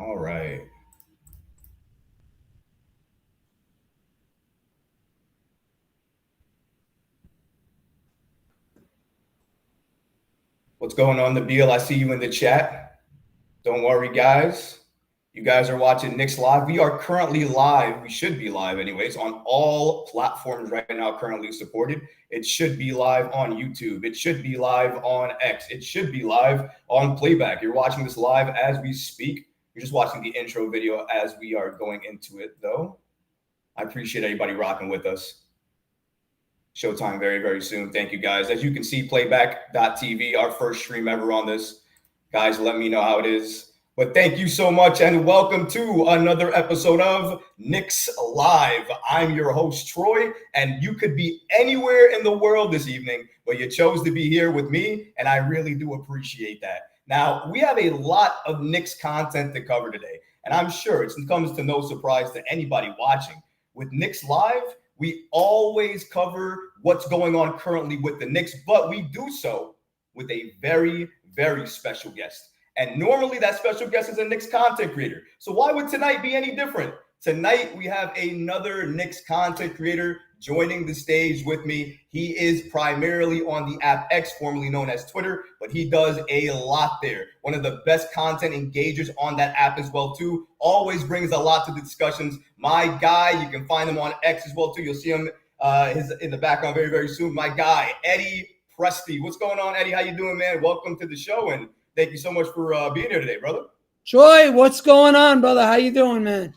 All right. What's going on, Nabil? I see you in the chat. Don't worry, guys. You guys are watching Knicks Live. We are currently live. We should be live, anyways, on all platforms right now, currently supported. It should be live on YouTube. It should be live on X. It should be live on Playback. You're watching this live as we speak. You're just watching the intro video as we are going into it, though. I appreciate everybody rocking with us. Showtime very, very soon. Thank you, guys. As you can see, playback.tv, our first stream ever on this. Guys, let me know how it is. But thank you so much, and welcome to another episode of Knicks Live. I'm your host, Troy, and you could be anywhere in the world this evening, but you chose to be here with me, and I really do appreciate that. Now, we have a lot of Knicks content to cover today, and I'm sure it comes to no surprise to anybody watching. With Knicks Live, we always cover what's going on currently with the Knicks, but we do so with a very, very special guest. And normally that special guest is a Knicks content creator. So why would tonight be any different? Tonight we have another Knicks content creator joining the stage with me. He is primarily on the app X, formerly known as Twitter, but he does a lot there. One of the best content engagers on that app as well, too. Always brings a lot to the discussions. My guy, you can find him on X as well, too. You'll see him in the background very, very soon. My guy, Eddie Presti. What's going on, Eddie? How you doing, man? Welcome to the show, and thank you so much for being here today, brother. Troy, what's going on, brother? How you doing, man?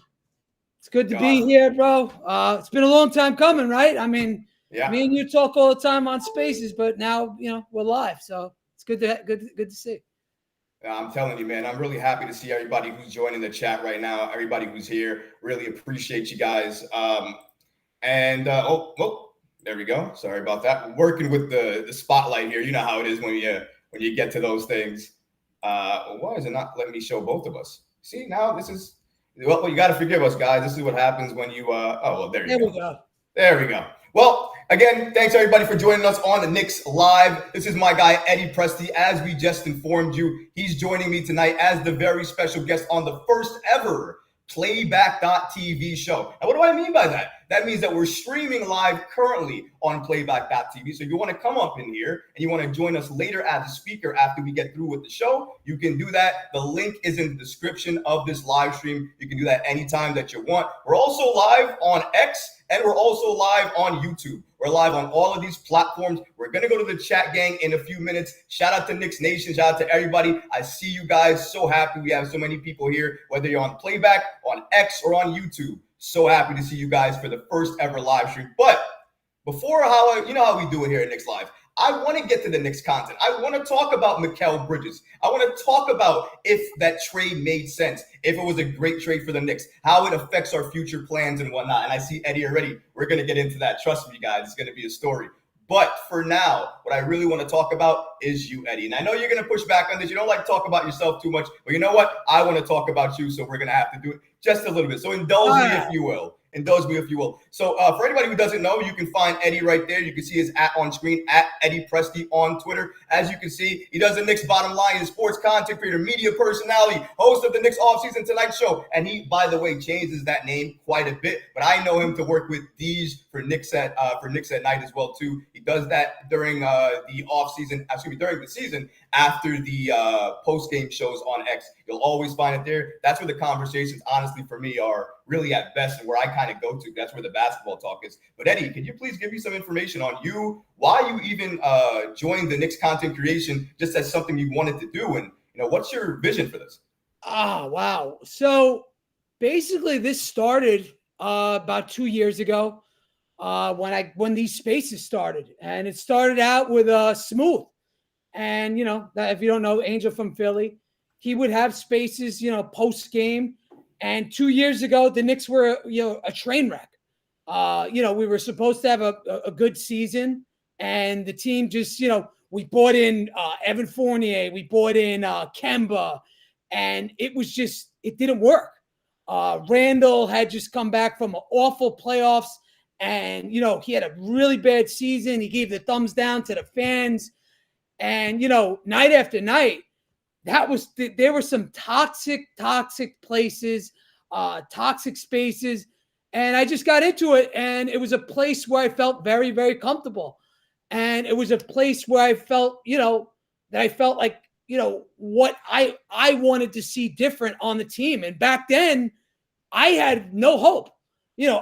It's good to be here, bro. It's been a long time coming, right? I mean, me and you talk all the time on Spaces, but now, we're live, so it's good to see. I'm telling you, man, I'm really happy to see everybody who's joining the chat right now, everybody who's here. Really appreciate you guys. There we go. Sorry about that. Working with the spotlight here. You know how it is when you get to those things. Why is it not letting me show both of us? See, now this is. Well, you got to forgive us, guys. This is what happens when you. There we go. There we go. Well, again, thanks everybody for joining us on the Knicks Live. This is my guy Eddie Presti. As we just informed you, he's joining me tonight as the very special guest on the first ever Playback.tv show. Now, what do I mean by that? That means that we're streaming live currently on Playback.tv. So if you want to come up in here and you want to join us later as a speaker after we get through with the show, you can do that. The link is in the description of this live stream. You can do that anytime that you want. We're also live on X, and we're also live on YouTube. We're live on all of these platforms. We're going to go to the chat gang in a few minutes. Shout out to Knicks Nation. Shout out to everybody. I see you guys. So happy we have so many people here, whether you're on Playback, on X, or on YouTube. So happy to see you guys for the first ever live stream. But before how we do it here at Knicks Live, I want to get to the Knicks content. I want to talk about Mikal Bridges. I want to talk about if that trade made sense, if it was a great trade for the Knicks, how it affects our future plans and whatnot. And I see Eddie already. We're going to get into that. Trust me, guys. It's going to be a story. But for now, what I really want to talk about is you, Eddie. And I know you're going to push back on this. You don't like to talk about yourself too much. But you know what? I want to talk about you, so we're going to have to do it just a little bit. So indulge me if you will. Indulge me if you will. So for anybody who doesn't know, you can find Eddie right there. You can see his on screen, at Eddie Presti on Twitter. As you can see, he does the Knicks Bottom Line, he's a sports content creator, media personality, host of the Knicks Offseason Tonight Show. And he, by the way, changes that name quite a bit. But I know him to work with Deej for Knicks at Night as well, too. He does that during during the season after the post-game shows on X. You'll always find it there. That's where the conversations, honestly, for me, are really at best and where I kind of go to. That's where the basketball talk is. But Eddie, can you please give me some information on you, why you even joined the Knicks content creation just as something you wanted to do? And, what's your vision for this? Wow. So basically this started about 2 years ago when these spaces started. And it started out with Smooth. And, if you don't know, Angel from Philly, he would have spaces, post game. And 2 years ago, the Knicks were, a train wreck. We were supposed to have a good season, and the team just, we bought in Evan Fournier, we bought in Kemba, and it didn't work. Randall had just come back from an awful playoffs, and, he had a really bad season. He gave the thumbs down to the fans, and, night after night, there were some toxic places, toxic spaces. And I just got into it. And it was a place where I felt very, very comfortable. And it was a place where I felt, that I felt like, what I wanted to see different on the team. And back then, I had no hope.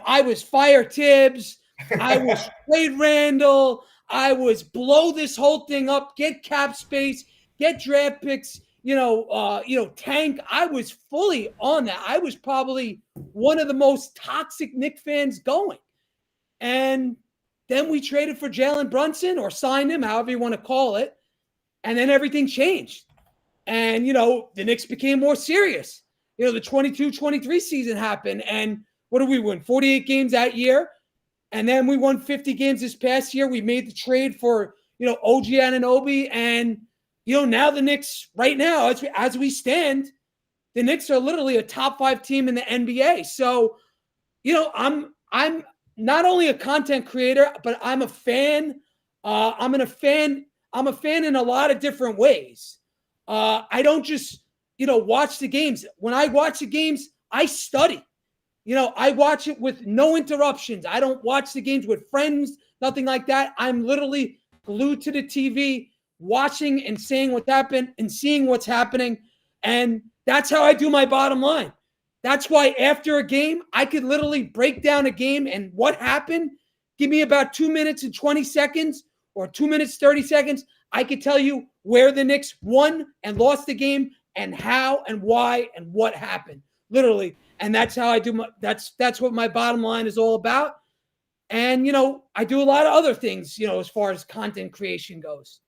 I was fire Tibbs. I was trade Randall. I was blow this whole thing up, get cap space, get draft picks, tank. I was fully on that. I was probably one of the most toxic Knicks fans going. And then we traded for Jalen Brunson or signed him, however you want to call it. And then everything changed. And, the Knicks became more serious. The 22-23 season happened. And what did we win? 48 games that year. And then we won 50 games this past year. We made the trade for, OG Anunoby. And, now the Knicks, right now, as we stand, the Knicks are literally a top 5 team in the NBA. So, I'm not only a content creator, but I'm a fan. I'm a fan in a lot of different ways. I don't just, watch the games. When I watch the games, I study. I watch it with no interruptions. I don't watch the games with friends, nothing like that. I'm literally glued to the TV, watching and saying what happened and seeing what's happening. And that's how I do my bottom line. That's why after a game, I could literally break down a game and what happened. Give me about 2 minutes and 20 seconds or 2 minutes, 30 seconds. I could tell you where the Knicks won and lost the game and how and why and what happened, literally. And that's how I do that's what my bottom line is all about. And, I do a lot of other things, as far as content creation goes.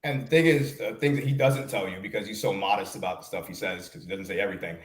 And the thing is, the things that he doesn't tell you, because he's so modest about the stuff he says, because he doesn't say everything.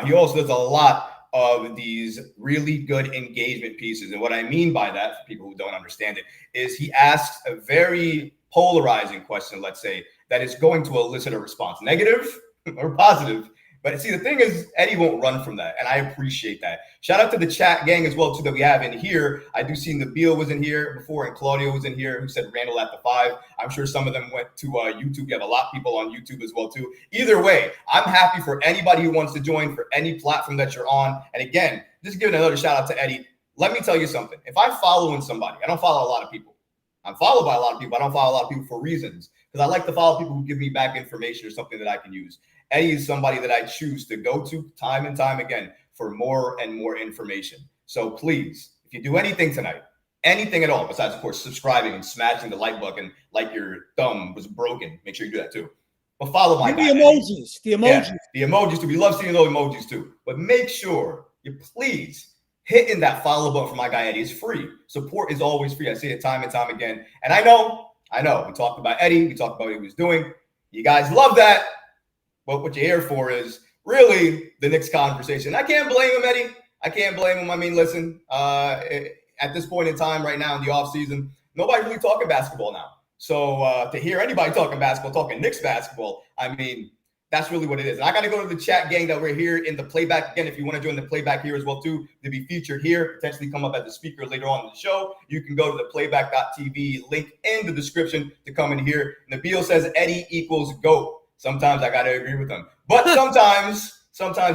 He also does a lot of these really good engagement pieces. And what I mean by that, for people who don't understand it, is he asks a very polarizing question, let's say, that is going to elicit a response, negative or positive. But see, the thing is, Eddie won't run from that, and I appreciate that. Shout out to the chat gang as well, too, that we have in here. I do see Nabil was in here before, and Claudio was in here, who said Randall at the 5. I'm sure some of them went to YouTube. We have a lot of people on YouTube as well, too. Either way, I'm happy for anybody who wants to join for any platform that you're on. And again, just giving another shout out to Eddie. Let me tell you something. If I'm following somebody, I don't follow a lot of people. I'm followed by a lot of people. I don't follow a lot of people for reasons, because I like to follow people who give me back information or something that I can use. Eddie is somebody that I choose to go to time and time again for more and more information. So please, if you do anything tonight, anything at all, besides, of course, subscribing and smashing the like button like your thumb was broken, make sure you do that too. But follow my guy. The emojis. Yeah, the emojis too. We love seeing those emojis too. But make sure you please hitting that follow button for my guy Eddie. Is free. Support is always free. I say it time and time again. And I know. We talked about Eddie. We talked about what he was doing. You guys love that. But what you're here for is really the Knicks conversation. I can't blame him, Eddie. I can't blame him. I mean, listen, at this point in time right now in the offseason, nobody's really talking basketball now. So to hear anybody talking basketball, talking Knicks basketball, I mean, that's really what it is. And I got to go to the chat gang that we're here in the playback. Again, if you want to join the playback here as well, too, to be featured here, potentially come up as a speaker later on in the show, you can go to the playback.tv link in the description to come in here. Nabil says Eddie equals GOAT. Sometimes I got to agree with him. But sometimes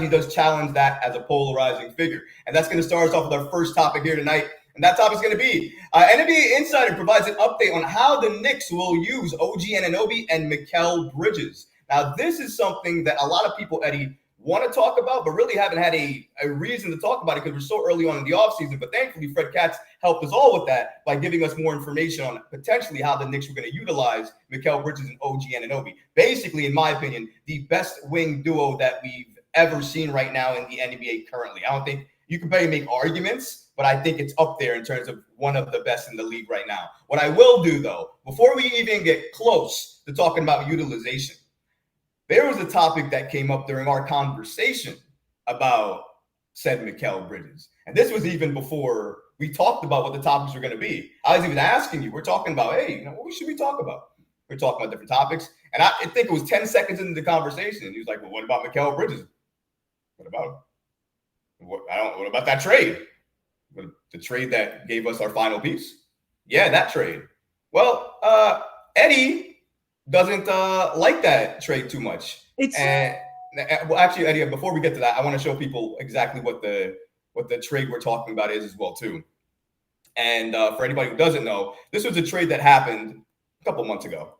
he does challenge that as a polarizing figure. And that's going to start us off with our first topic here tonight. And that topic is going to be NBA Insider provides an update on how the Knicks will use OG Anunoby and Mikal Bridges. Now, this is something that a lot of people, Eddie, want to talk about, but really haven't had a reason to talk about it because we're so early on in the offseason. But thankfully, Fred Katz helped us all with that by giving us more information on potentially how the Knicks were going to utilize Mikal Bridges and OG Anunoby. Basically, in my opinion, the best wing duo that we've ever seen right now in the NBA currently. I don't think you can barely make arguments, but I think it's up there in terms of one of the best in the league right now. What I will do, though, before we even get close to talking about utilization, there was a topic that came up during our conversation about said Mikal Bridges. And this was even before we talked about what the topics were going to be. I was even asking you, we're talking about, hey, what should we talk about? We're talking about different topics. And I think it was 10 seconds into the conversation. And he was like, well, what about Mikal Bridges? What about him? What about that trade? The trade that gave us our final piece? Yeah, that trade. Well, Eddie doesn't like that trade too much. And well, actually, Eddie, before we get to that, I want to show people exactly what the trade we're talking about is as well too. And for anybody who doesn't know, this was a trade that happened a couple months ago.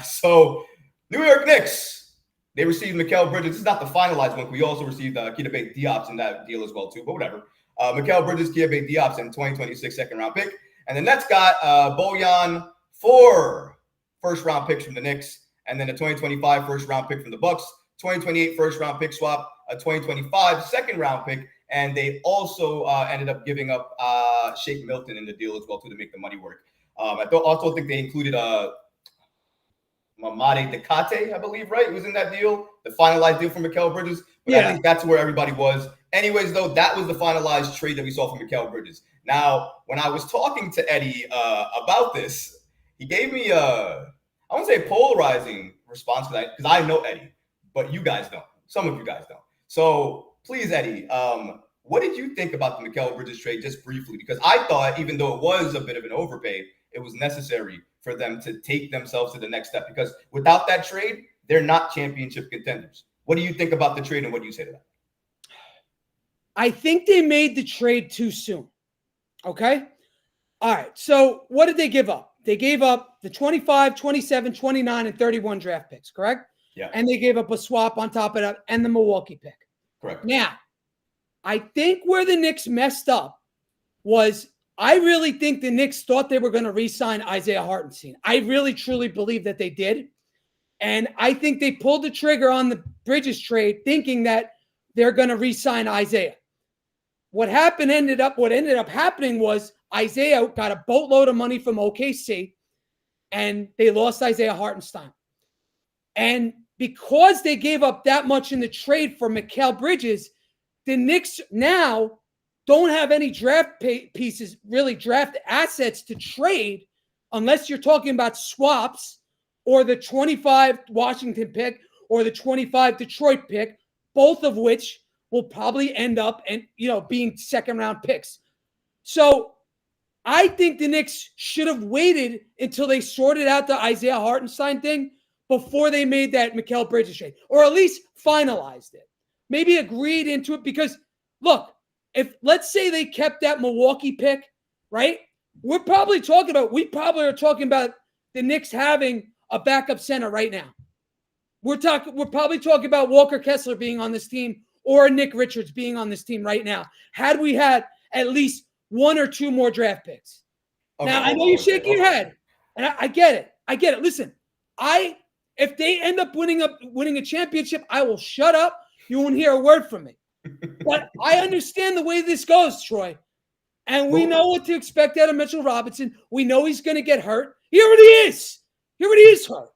So New York Knicks, they received Mikal Bridges. This is not the finalized one. We also received Keita Diop's in that deal as well too, but whatever. Mikal Bridges, Keita Diop's in 2026 second-round pick. And the Nets got Bojan for first-round picks from the Knicks, and then a 2025 first-round pick from the Bucks, 2028 first-round pick swap, a 2025 second-round pick, and they also ended up giving up Shake Milton in the deal as well too to make the money work. I also think they included Mamadi Dekate, I believe, right? It was in that deal, the finalized deal for Mikal Bridges. But I think that's where everybody was. Anyways, though, that was the finalized trade that we saw from Mikal Bridges. Now, when I was talking to Eddie about this, he gave me I won't say a polarizing response because I know Eddie, but you guys don't. Some of you guys don't. So please, Eddie, what did you think about the Mikal Bridges trade just briefly? Because I thought, even though it was a bit of an overpay, it was necessary for them to take themselves to the next step. Because without that trade, they're not championship contenders. What do you think about the trade and what do you say to that? I think they made the trade too soon. Okay? All right. So what did they give up? They gave up the 25, 27, 29, and 31 draft picks, correct? Yeah. And they gave up a swap on top of that and the Milwaukee pick. Correct. Now, I think where the Knicks messed up was I really think the Knicks thought they were going to re-sign Isaiah Hartenstein. I really, truly believe that they did. And I think they pulled the trigger on the Bridges trade thinking that they're going to re-sign Isaiah. What ended up happening was Isaiah got a boatload of money from OKC, and they lost Isaiah Hartenstein. And because they gave up that much in the trade for Mikal Bridges, the Knicks now don't have any draft pieces, really draft assets to trade, unless you're talking about swaps or the 25 Washington pick or the 25 Detroit pick, both of which will probably end up being second-round picks. So I think the Knicks should have waited until they sorted out the Isaiah Hartenstein thing before they made that Mikal Bridges trade, or at least finalized it. Maybe agreed into it because, look, if let's say they kept that Milwaukee pick, right? We probably are talking about the Knicks having a backup center right now. We're probably talking about Walker Kessler being on this team or Nick Richards being on this team right now, had we had at least one or two more draft picks. Okay, now, I know you're shaking your head, and I get it. Listen, if they end up winning a championship, I will shut up. You won't hear a word from me. But I understand the way this goes, Troy. And we know what to expect out of Mitchell Robinson. We know he's going to get hurt. Here it is. Hurt,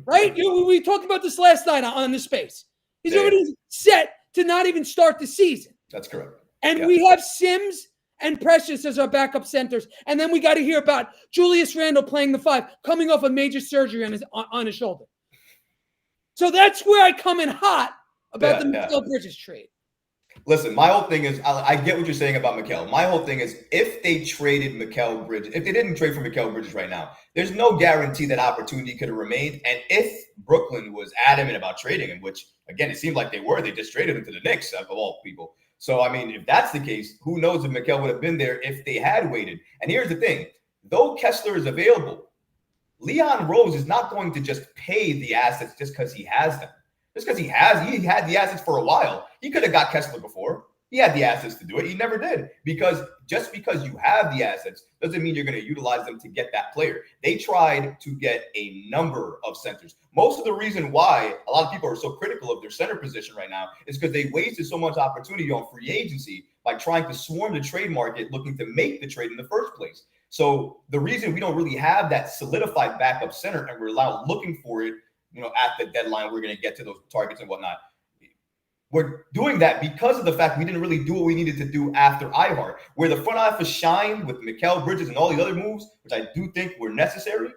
right? We talked about this last night on the space. He's already set to not even start the season. That's correct. And we have Sims and Precious as our backup centers. And then we got to hear about Julius Randle playing the 5, coming off a major surgery on his shoulder. So that's where I come in hot about the Mikal Bridges trade. Listen, my whole thing is, I get what you're saying about Mikal. My whole thing is, if they traded Mikal Bridges, if they didn't trade for Mikal Bridges right now, there's no guarantee that opportunity could have remained. And if Brooklyn was adamant about trading him, which, again, it seemed like they were, they just traded him to the Knicks, of all people. So, I mean, if that's the case, who knows if Mikal would have been there if they had waited. And here's the thing. Though Kessler is available, Leon Rose is not going to just pay the assets just because he has them. Just because he had the assets for a while. He could have got Kessler before. He had the assets to do it. He never did. Because just because you have the assets doesn't mean you're going to utilize them to get that player. They tried to get a number of centers. Most of the reason why a lot of people are so critical of their center position right now is because they wasted so much opportunity on free agency by trying to swarm the trade market looking to make the trade in the first place. So the reason we don't really have that solidified backup center and we're looking for it, at the deadline, we're going to get to those targets and whatnot. We're doing that because of the fact we didn't really do what we needed to do after iHeart, where the front office shined with Mikal Bridges and all the other moves, which I do think were necessary.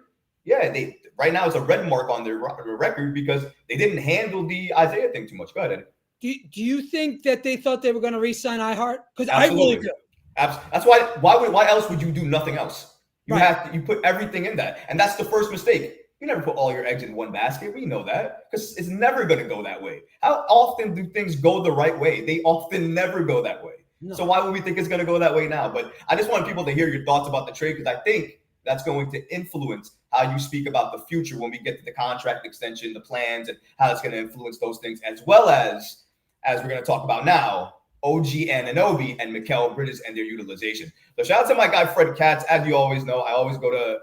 Yeah, right now it's a red mark on their record because they didn't handle the Isaiah thing too much. Go ahead, Eddie. Do you think that they thought they were going to re-sign iHeart? Because I really do. That's why else would you do nothing else? You put everything in that, and that's the first mistake. You never put all your eggs in one basket. We know that because it's never going to go that way. How often do things go the right way? They often never go that way. No. So why would we think it's going to go that way now? But I just want people to hear your thoughts about the trade because I think that's going to influence how you speak about the future when we get to the contract extension, the plans, and how it's going to influence those things, as well as we're going to talk about now, OG Anunoby and Mikal Bridges and their utilization. So shout out to my guy, Fred Katz. As you always know, I always go to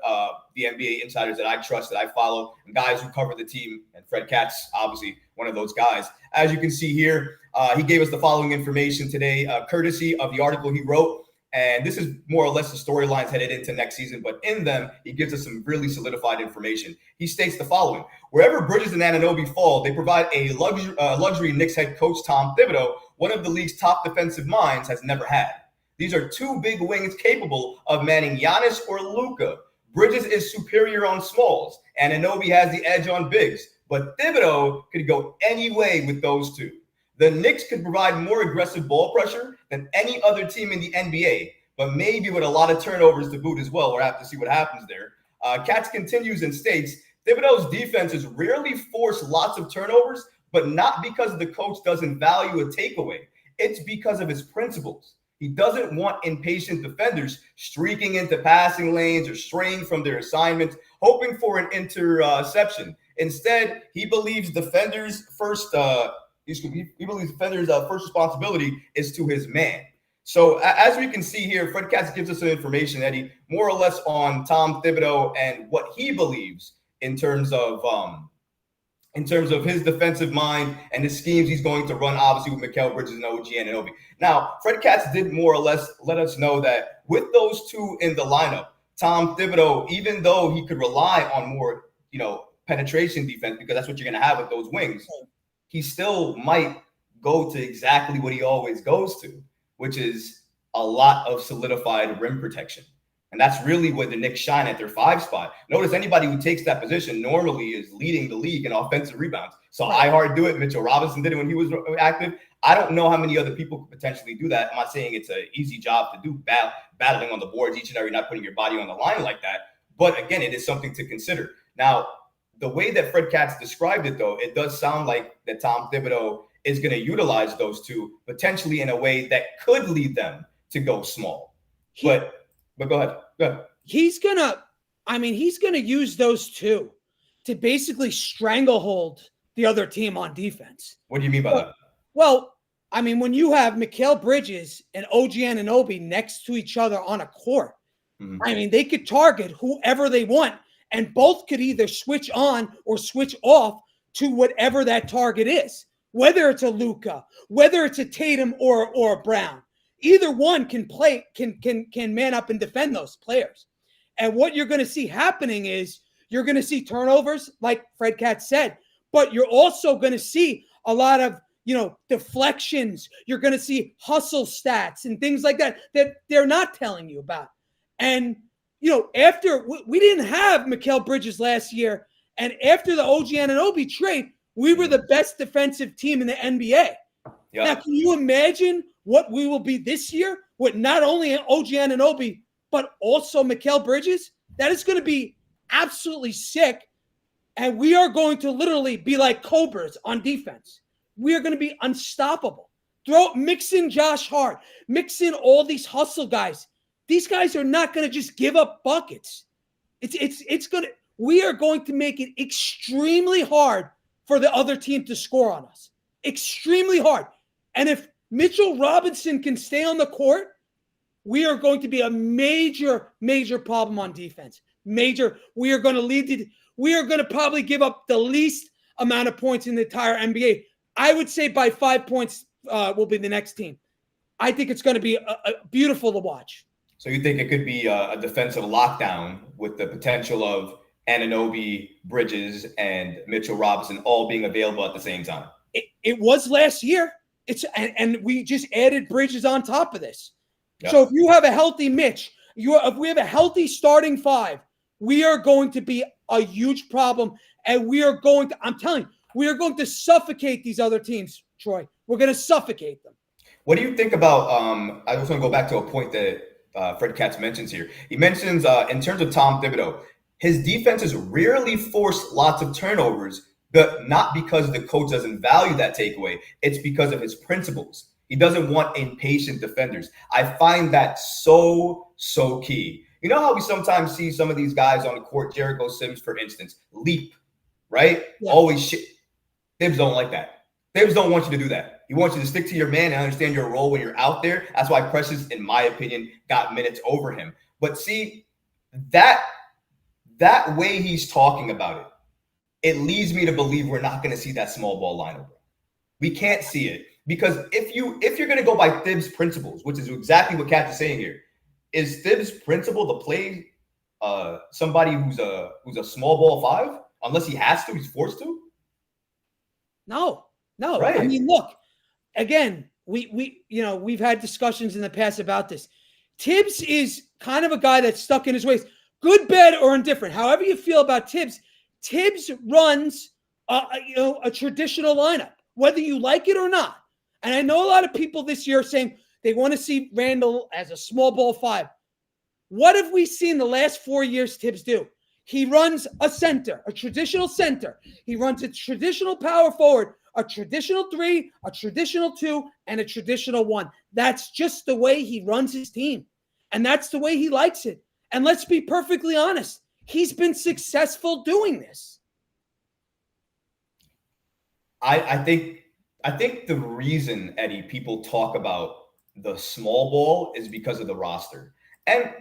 the NBA insiders that I trust, that I follow, and guys who cover the team. And Fred Katz, obviously one of those guys. As you can see here, he gave us the following information today, courtesy of the article he wrote. And this is more or less the storylines headed into next season, but in them, he gives us some really solidified information. He states the following: wherever Bridges and Anunoby fall, they provide a luxury Knicks head coach Tom Thibodeau, one of the league's top defensive minds, has never had. These are two big wings capable of manning Giannis or Luka. Bridges is superior on smalls, and Anunoby has the edge on bigs, but Thibodeau could go any way with those two. The Knicks could provide more aggressive ball pressure than any other team in the NBA, but maybe with a lot of turnovers to boot as well. We'll have to see what happens there. Katz continues and states, Thibodeau's defenses rarely force lots of turnovers, but not because the coach doesn't value a takeaway. It's because of his principles. He doesn't want impatient defenders streaking into passing lanes or straying from their assignments, hoping for an interception. Instead, he believes defenders' first responsibility is to his man. So as we can see here, Fred Katz gives us some information, Eddie, more or less on Tom Thibodeau and what he believes in terms of his defensive mind and the schemes he's going to run, obviously with Mikal Bridges and OG Anunoby. Now, Fred Katz did more or less let us know that with those two in the lineup, Tom Thibodeau, even though he could rely on more, penetration defense, because that's what you're going to have with those wings, he still might go to exactly what he always goes to, which is a lot of solidified rim protection. And that's really where the Knicks shine at their 5 spot. Notice anybody who takes that position normally is leading the league in offensive rebounds. So Ihart do it. Mitchell Robinson did it when he was active. I don't know how many other people could potentially do that. I'm not saying it's an easy job to do, battling on the boards each and every night, putting your body on the line like that. But again, it is something to consider. Now, the way that Fred Katz described it, though, it does sound like that Tom Thibodeau is going to utilize those two potentially in a way that could lead them to go small. But go ahead. Go ahead. He's gonna use those two to basically stranglehold the other team on defense. What do you mean by that? Well, when you have Mikal Bridges and OG Anunoby next to each other on a court, they could target whoever they want, and both could either switch on or switch off to whatever that target is, whether it's a Luka, whether it's a Tatum or a Brown. Either one can man up and defend those players. And what you're going to see happening is you're going to see turnovers, like Fred Katz said, but you're also going to see a lot of, deflections. You're going to see hustle stats and things like that they're not telling you about. And, after we didn't have Mikal Bridges last year, and after the OG Anunoby trade, we were the best defensive team in the NBA. Yeah. Now, can you imagine what we will be this year with not only OG Anunoby, but also Mikal Bridges? That is going to be absolutely sick. And we are going to literally be like cobras on defense. We are going to be unstoppable. Mix in Josh Hart, mix in all these hustle guys. These guys are not going to just give up buckets. We are going to make it extremely hard for the other team to score on us. Extremely hard. And if Mitchell Robinson can stay on the court, we are going to be a major, major problem on defense. Major. We are going to probably give up the least amount of points in the entire NBA. I would say by 5 points will be the next team. I think it's going to be beautiful to watch. So you think it could be a defensive lockdown with the potential of Anunoby, Bridges, and Mitchell Robinson all being available at the same time? It was last year. And we just added Bridges on top of this. Yep. So if you have a healthy Mitch, if we have a healthy starting 5, we are going to be a huge problem. And we are going to suffocate these other teams, Troy. We're going to suffocate them. What do you think about, I just want to go back to a point that Fred Katz mentions here. He mentions in terms of Tom Thibodeau, His defenses rarely force lots of turnovers, but not because the coach doesn't value that takeaway. It's because of his principles. He doesn't want impatient defenders. I find that so key. You know how we sometimes see some of these guys on the court, Jericho Sims, for instance, leap, right? Yeah. Always shit. Thibs don't like that. Thibs don't want you to do that. He wants you to stick to your man and understand your role when you're out there. That's why Precious, in my opinion, got minutes over him. But see, that way he's talking about it leads me to believe we're not going to see that small ball lineup. We can't see it because if you're going to go by Thibs' principles, which is exactly what Kat is saying here, is Thibs' principle to play somebody who's a small ball five unless he has to, he's forced to? No. Right. I mean, look, again, we've had discussions in the past about this. Tibbs is kind of a guy that's stuck in his ways, good, bad, or indifferent. However you feel about Tibbs runs a traditional lineup, whether you like it or not. And I know a lot of people this year are saying they want to see Randall as a small ball five. What have we seen the last 4 years Tibbs do? He runs a center, a traditional center. He runs a traditional power forward, a traditional three, a traditional two, and a traditional one. That's just the way he runs his team. And that's the way he likes it. And let's be perfectly honest. He's been successful doing this. I think the reason, Eddie, people talk about the small ball is because of the roster. And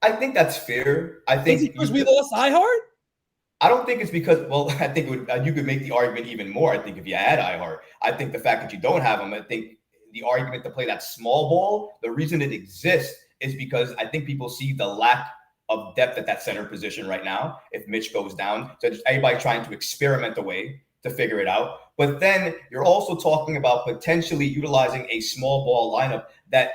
I think that's fair. I think is it because we lost iHeart? I don't think it's because, well, I think you could make the argument even more. I think if you add iHeart, I think the fact that you don't have him, I think the argument to play that small ball, the reason it exists is because I think people see the lack of depth at that center position right now. If Mitch goes down, so just everybody trying to experiment a way to figure it out. But then you're also talking about potentially utilizing a small ball lineup that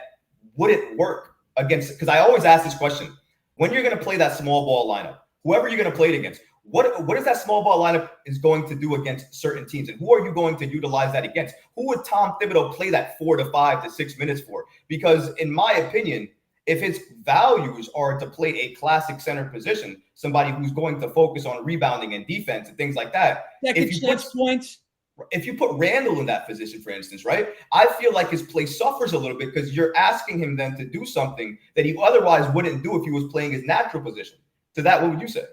wouldn't work against, because I always ask this question, when you're going to play that small ball lineup, whoever you're going to play it against, what is that small ball lineup is going to do against certain teams? And who are you going to utilize that against? Who would Tom Thibodeau play that 4 to 5 to 6 minutes for? Because in my opinion, if his values are to play a classic center position, somebody who's going to focus on rebounding and defense and things like that. If you put Randall in that position, for instance, right, I feel like his play suffers a little bit because you're asking him then to do something that he otherwise wouldn't do if he was playing his natural position. To that, what would you say?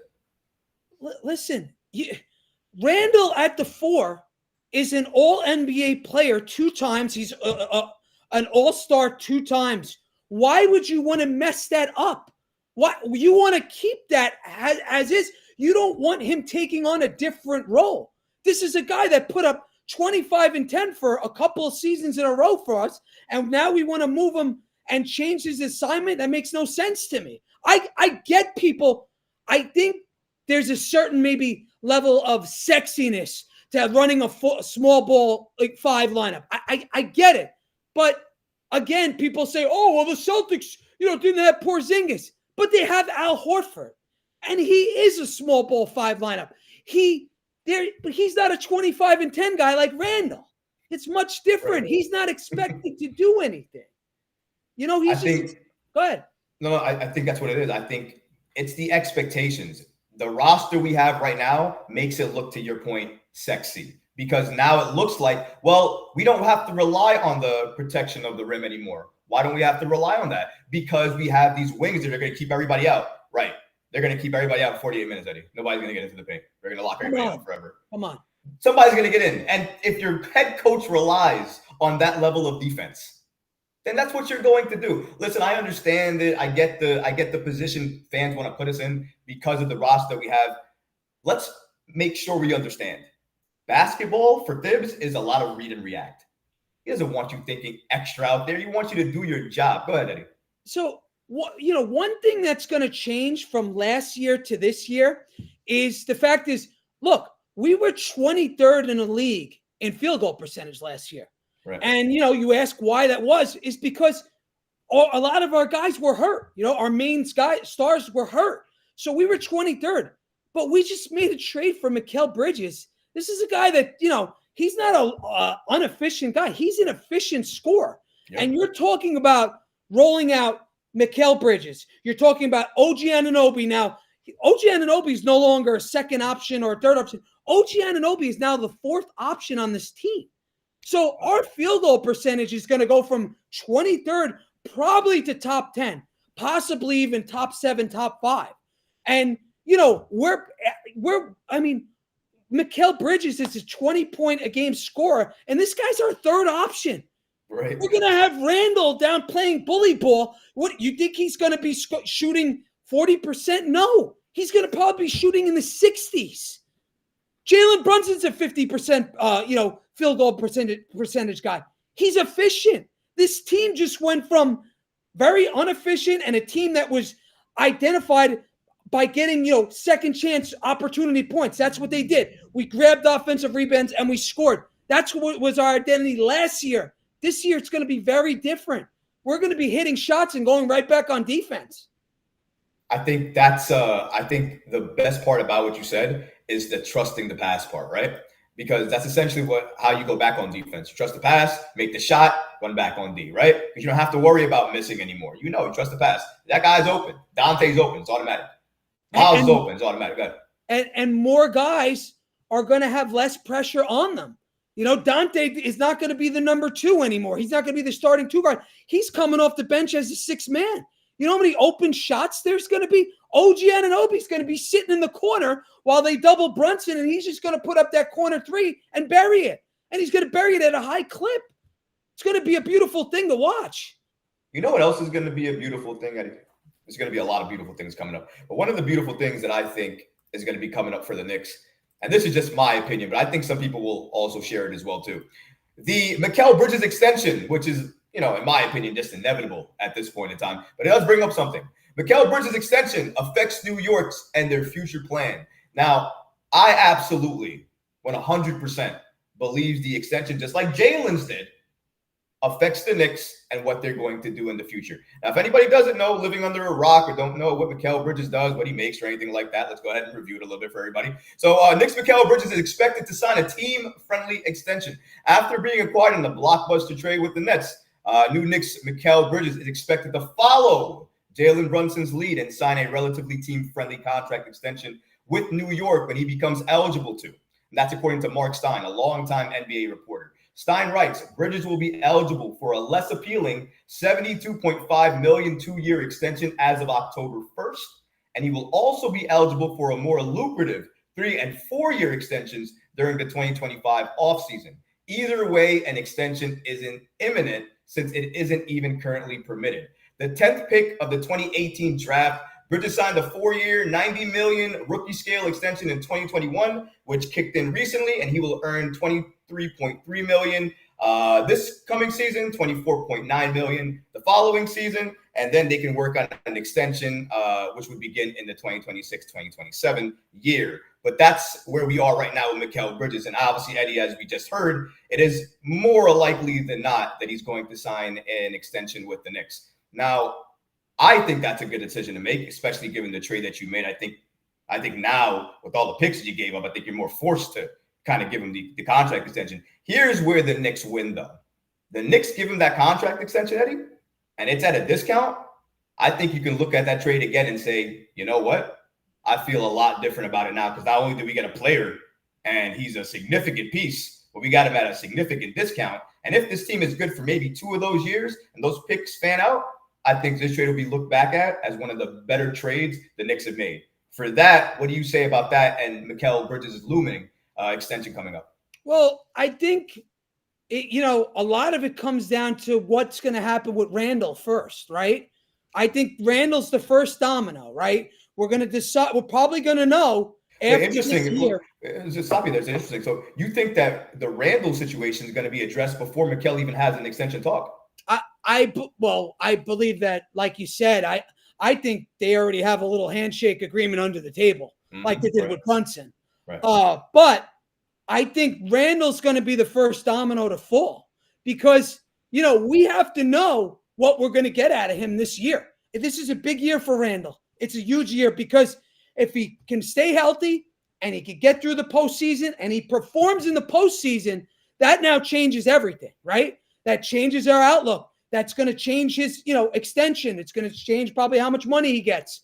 Listen, Randall at the 4 is an all-NBA player 2 times. He's an all-star 2 times. Why would you want to mess that up? What you want to keep that as is? You don't want him taking on a different role. This is a guy that put up 25 and 10 for a couple of seasons in a row for us, and now we want to move him and change his assignment? That makes no sense to me. I get people. I think there's a certain maybe level of sexiness to running a small ball like 5 lineup. I get it. But again, people say, oh, well, the Celtics, didn't have Porzingis. But they have Al Horford. And he is a small ball 5 lineup. But he's not a 25 and 10 guy like Randall. It's much different. Right. He's not expected to do anything. Go ahead. No, I think that's what it is. I think it's the expectations. The roster we have right now makes it look, to your point, sexy. Because now it looks like, well, we don't have to rely on the protection of the rim anymore. Why don't we have to rely on that? Because we have these wings that are going to keep everybody out. Right. They're going to keep everybody out in 48 minutes, Eddie. Nobody's going to get into the paint. They're going to lock everybody out forever. Come on. Somebody's going to get in. And if your head coach relies on that level of defense, then that's what you're going to do. Listen, I understand it. I get the position fans want to put us in because of the roster we have. Let's make sure we understand. Basketball for Thibs is a lot of read and react. He doesn't want you thinking extra out there. He wants you to do your job. Go ahead, Eddie. So, one thing that's going to change from last year to this year is the fact is, look, we were 23rd in the league in field goal percentage last year. Right. And, you ask why that is because a lot of our guys were hurt. Our main stars were hurt. So we were 23rd. But we just made a trade for Mikal Bridges. This is a guy that, he's not a inefficient guy. He's an efficient scorer. Yep. And you're talking about rolling out Mikal Bridges. You're talking about OG Anunoby now. OG Anunoby is no longer a second option or a third option. OG Anunoby is now the fourth option on this team. So our field goal percentage is going to go from 23rd probably to top 10, possibly even top 7, top 5. And, Mikal Bridges is a 20-point-a-game scorer, and this guy's our third option. Right. We're going to have Randall down playing bully ball. What, you think he's going to be shooting 40%? No. He's going to probably be shooting in the 60s. Jalen Brunson's a 50%, field goal percentage guy. He's efficient. This team just went from very inefficient and a team that was identified by getting, second chance opportunity points. That's what they did. We grabbed offensive rebounds and we scored. That's what was our identity last year. This year, it's going to be very different. We're going to be hitting shots and going right back on defense. I think that's I think the best part about what you said is the trusting the pass part, right? Because that's essentially how you go back on defense. Trust the pass, make the shot, run back on D, right? Because you don't have to worry about missing anymore. You trust the pass. That guy's open. Dante's open. It's automatic. Miles is open. It's automatic. Go ahead. And more guys are going to have less pressure on them. Dante is not going to be the number 2 anymore. He's not going to be the starting 2 guard. He's coming off the bench as a 6th man. You know how many open shots there's going to be? OG Anunoby's going to be sitting in the corner while they double Brunson, and he's just going to put up that corner 3 and bury it. And he's going to bury it at a high clip. It's going to be a beautiful thing to watch. You know what else is going to be a beautiful thing, Eddie? There's going to be a lot of beautiful things coming up. But one of the beautiful things that I think is going to be coming up for the Knicks, and this is just my opinion, but I think some people will also share it as well too. The Mikal Bridges extension, which is, in my opinion, just inevitable at this point in time. But it does bring up something. Mikal Bridges extension affects New York's and their future plan. Now, I absolutely 100% believe the extension, just like Jalen's did, affects the Knicks and what they're going to do in the future. Now, if anybody doesn't know, living under a rock, or don't know what Mikal Bridges does, what he makes, or anything like that, let's go ahead and review it a little bit for everybody. So, Knicks Mikal Bridges is expected to sign a team-friendly extension after being acquired in the blockbuster trade with the Nets. New Knicks Mikal Bridges is expected to follow Jalen Brunson's lead and sign a relatively team-friendly contract extension with New York when he becomes eligible to. And that's according to Mark Stein, a longtime NBA reporter. Stein writes, Bridges will be eligible for a less appealing $72.5 million 2-year extension as of October 1st, and he will also be eligible for a more lucrative 3- and 4-year extensions during the 2025 offseason. Either way, an extension isn't imminent since it isn't even currently permitted. The 10th pick of the 2018 draft, Bridges signed a 4-year, $90 million rookie scale extension in 2021, which kicked in recently, and he will earn $23.3 million this coming season, $24.9 million the following season, and then they can work on an extension, which would begin in the 2026-2027 year. But that's where we are right now with Mikal Bridges. And obviously, Eddie, as we just heard, it is more likely than not that he's going to sign an extension with the Knicks. Now, I think that's a good decision to make, especially given the trade that you made. I think now, with all the picks that you gave up, I think you're more forced to kind of give him the contract extension. Here's where the Knicks win, though. The Knicks give him that contract extension, Eddie, and it's at a discount. I think you can look at that trade again and say, you know what? I feel a lot different about it now because not only do we get a player and he's a significant piece, but we got him at a significant discount. And if this team is good for maybe 2 of those years and those picks fan out, I think this trade will be looked back at as one of the better trades the Knicks have made. For that, what do you say about that and Mikal Bridges' looming extension coming up? Well, I think, a lot of it comes down to what's going to happen with Randall first, right? I think Randall's the first domino, right? We're going to decide. We're probably going to know after this year. Just stop you there. It's interesting. So you think that the Randall situation is going to be addressed before Mikal even has an extension talk? I believe that, like you said, I think they already have a little handshake agreement under the table, like they did with Brunson. Right. But I think Randall's going to be the first domino to fall because, we have to know what we're going to get out of him this year. This is a big year for Randall. It's a huge year because if he can stay healthy and he can get through the postseason and he performs in the postseason, that now changes everything, right? That changes our outlook. That's going to change his, extension. It's going to change probably how much money he gets.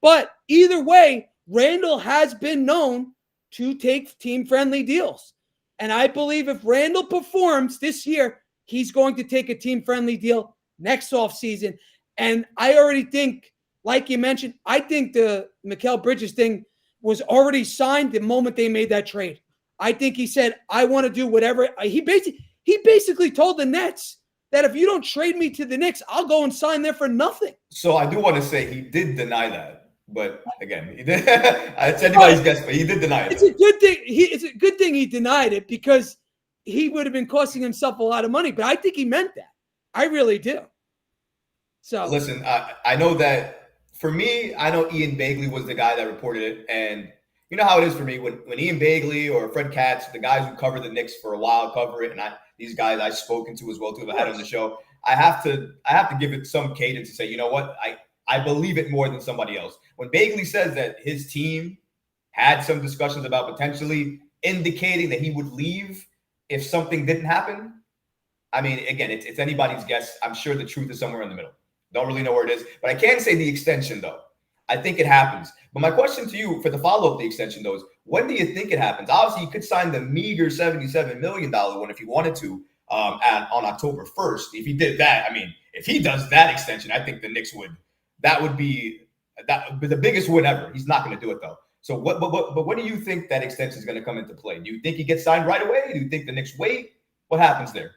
But either way, Randall has been known to take team-friendly deals. And I believe if Randall performs this year, he's going to take a team-friendly deal next offseason. And I already think, like you mentioned, I think the Mikal Bridges thing was already signed the moment they made that trade. I think he said, I want to do whatever. He basically told the Nets that if you don't trade me to the Knicks, I'll go and sign there for nothing. So I do want to say he did deny that. But again, he did. It's anybody's guess, but he did deny it. It's a good thing. It's a good thing he denied it because he would have been costing himself a lot of money. But I think he meant that. I really do. So listen, I know that for me, I know Ian Begley was the guy that reported it, and you know how it is for me when Ian Begley or Fred Katz, the guys who cover the Knicks for a while, cover it, and these guys I've spoken to as well too, I've had on the show. I have to give it some cadence to say, you know what, I believe it more than somebody else. When Begley says that his team had some discussions about potentially indicating that he would leave if something didn't happen, I mean, again, it's anybody's guess. I'm sure the truth is somewhere in the middle. Don't really know where it is. But I can say the extension, though. I think it happens. But my question to you for the follow-up of the extension, though, is when do you think it happens? Obviously, you could sign the meager $77 million one if you wanted to on October 1st. If he did that, I mean, if he does that extension, I think the Knicks would. That would be the biggest win ever. He's not going to do it, though. So but when do you think that extension is going to come into play? Do you think he gets signed right away? Do you think the Knicks wait? What happens there?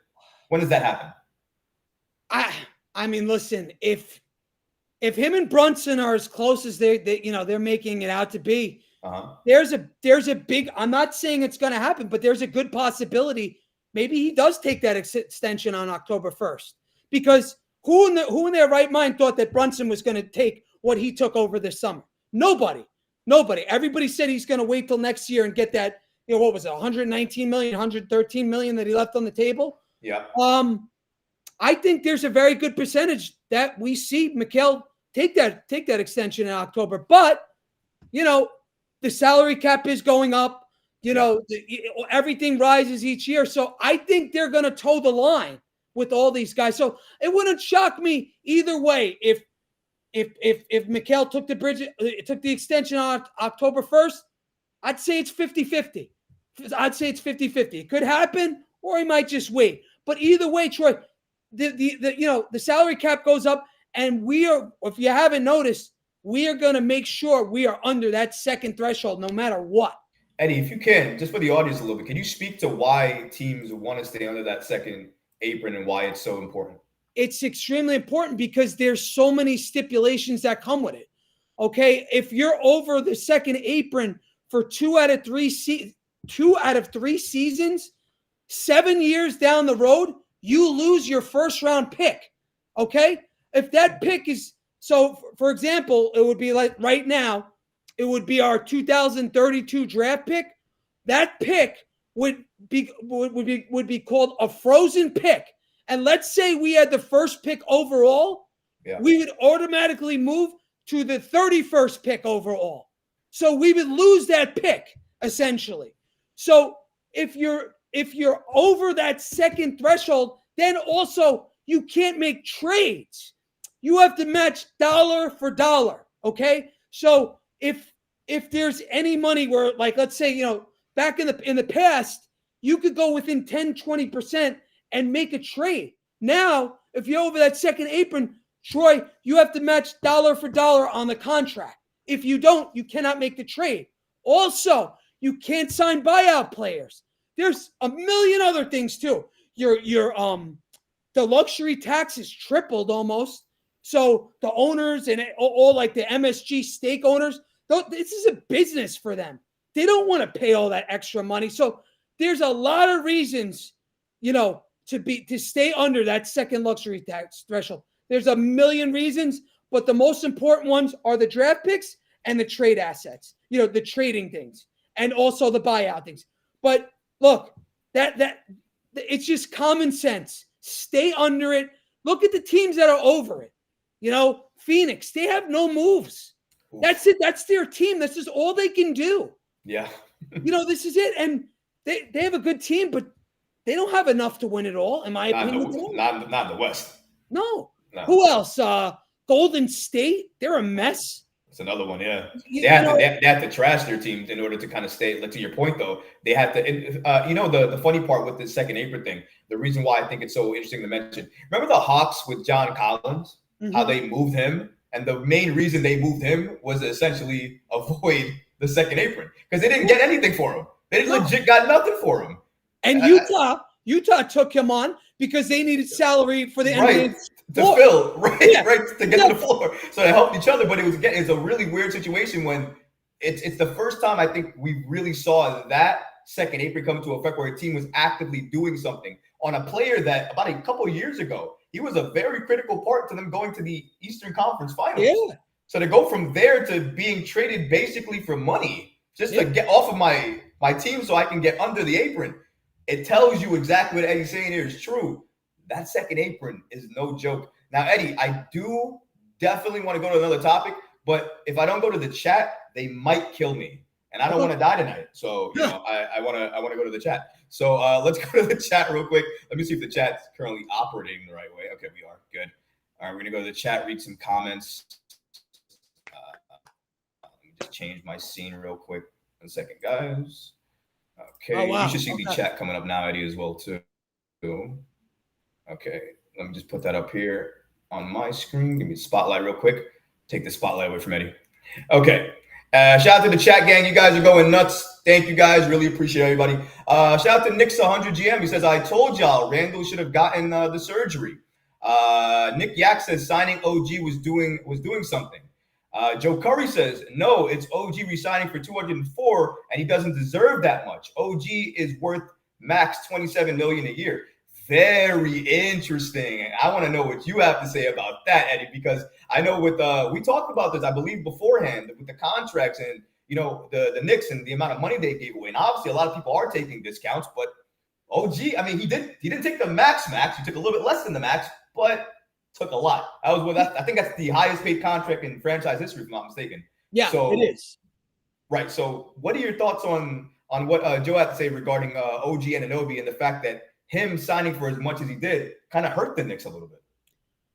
When does that happen? I mean, listen, if him and Brunson are as close as they're making it out to be, there's a big, I'm not saying it's going to happen, but there's a good possibility maybe he does take that extension on October 1st, because who in their right mind thought that Brunson was going to take what he took over this summer? Nobody. Everybody said he's going to wait till next year and get that, what was it, 119 million, 113 million that he left on the table. Yeah. I think there's a very good percentage that we see Mikal take that extension in October. But, the salary cap is going up. Everything rises each year. So I think they're going to toe the line with all these guys. So it wouldn't shock me either way if Mikal took the extension on October 1st. I'd say it's 50-50. It could happen, or he might just wait. But either way, Troy, the salary cap goes up, and we are, if you haven't noticed, we are going to make sure we are under that second threshold no matter what. Eddie, if you can, just for the audience a little bit, can you speak to why teams want to stay under that second apron and why it's so important? It's extremely important because there's so many stipulations that come with it. Okay, if you're over the second apron for two out of three seasons, 7 years down the road, you lose your first round pick. Okay, if that pick is, so for example, it would be like right now, it would be our 2032 draft pick. That pick would be called a frozen pick. And let's say we had the first pick overall, we would automatically move to the 31st pick overall. So we would lose that pick essentially. So if you're over that second threshold, then also you can't make trades. You have to match dollar for dollar. Okay. So if there's any money where, like, let's say, back in the past, you could go within 10, 20% and make a trade. Now, if you're over that second apron, Troy, you have to match dollar for dollar on the contract. If you don't, you cannot make the trade. Also, you can't sign buyout players. There's a million other things too. The luxury tax is tripled almost. So the owners and all like the MSG stake owners, this is a business for them. They don't want to pay all that extra money. So there's a lot of reasons, to stay under that second luxury tax threshold. There's a million reasons, but the most important ones are the draft picks and the trade assets, the trading things, and also the buyout things. But look, that it's just common sense. Stay under it. Look at the teams that are over it. Phoenix, they have no moves. That's it. That's their team. This is all they can do. Yeah. This is it. And they have a good team, but they don't have enough to win it all, in my opinion. Not in the West. No. Who else? Golden State, they're a mess. It's another one, yeah. You They have know, they have to trash their teams in order to kind of stay. Like, to your point, though, they have to. The funny part with this second apron thing, the reason why I think it's so interesting to mention. Remember the Hawks with John Collins, how they moved him, and the main reason they moved him was to essentially avoid the second apron because they didn't get anything for him. They legit got nothing for him. And Utah took him on because they needed salary for the right. NBA To fill, right, to get to the floor. So they helped each other, but it's a really weird situation when it's the first time I think we really saw that second apron come into effect where a team was actively doing something on a player that about a couple of years ago, he was a very critical part to them going to the Eastern Conference Finals. Yeah. So to go from there to being traded basically for money just to get off of my team so I can get under the apron, it tells you exactly what Eddie's saying here is true. That second apron is no joke. Now, Eddie, I do definitely want to go to another topic, but if I don't go to the chat, they might kill me, and I don't want to die tonight. So, I want to go to the chat. So let's go to the chat real quick. Let me see if the chat's currently operating the right way. Okay, we are good. All right, we're gonna go to the chat, read some comments. Let me just change my scene real quick. 1 second, guys. Okay, oh, wow. You should see the chat coming up now, Eddie, as well too. Okay, let me just put that up here on my screen. Give me a spotlight real quick. Take the spotlight away from Eddie. Okay. Shout out to the chat gang. You guys are going nuts. Thank you guys. Really appreciate everybody. Shout out to Knicks 100 GM. He says, I told y'all Randall should have gotten the surgery. Nick Yak says signing OG was doing something. Joe Curry says, no, it's OG resigning for 204 and he doesn't deserve that much. OG is worth max $27 million a year. Very interesting. I want to know what you have to say about that, Eddie, because I know we talked about this, I believe, beforehand with the contracts and, the Knicks and the amount of money they gave away. And obviously a lot of people are taking discounts, but OG, I mean, he didn't take the max. He took a little bit less than the max, but took a lot. I think that's the highest paid contract in franchise history, if I'm not mistaken. Yeah, so, it is. Right. So what are your thoughts on what Joe had to say regarding OG Anunoby and the fact that him signing for as much as he did kind of hurt the Knicks a little bit?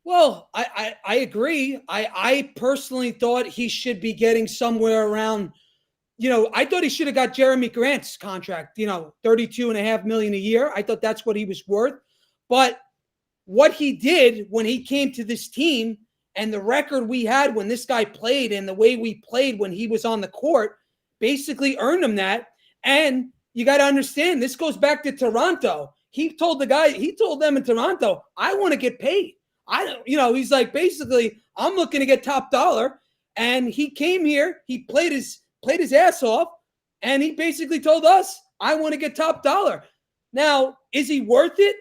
Well, I agree. I personally thought he should be getting somewhere around, I thought he should have got Jeremy Grant's contract, $32.5 million a year. I thought that's what he was worth. But what he did when he came to this team and the record we had when this guy played and the way we played when he was on the court basically earned him that. And you got to understand, this goes back to Toronto. He told them in Toronto, I want to get paid. He's like, basically, I'm looking to get top dollar. And he came here, he played his ass off, and he basically told us, I want to get top dollar. Now, is he worth it?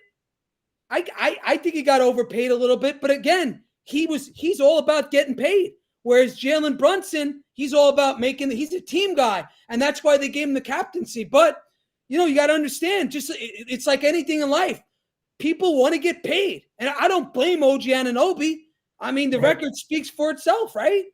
I think he got overpaid a little bit, but again, he's all about getting paid. Whereas Jalen Brunson, he's all about he's a team guy, and that's why they gave him the captaincy. But you got to understand, it's like anything in life. People want to get paid. And I don't blame OG Anunoby. I mean, the record speaks for itself, right?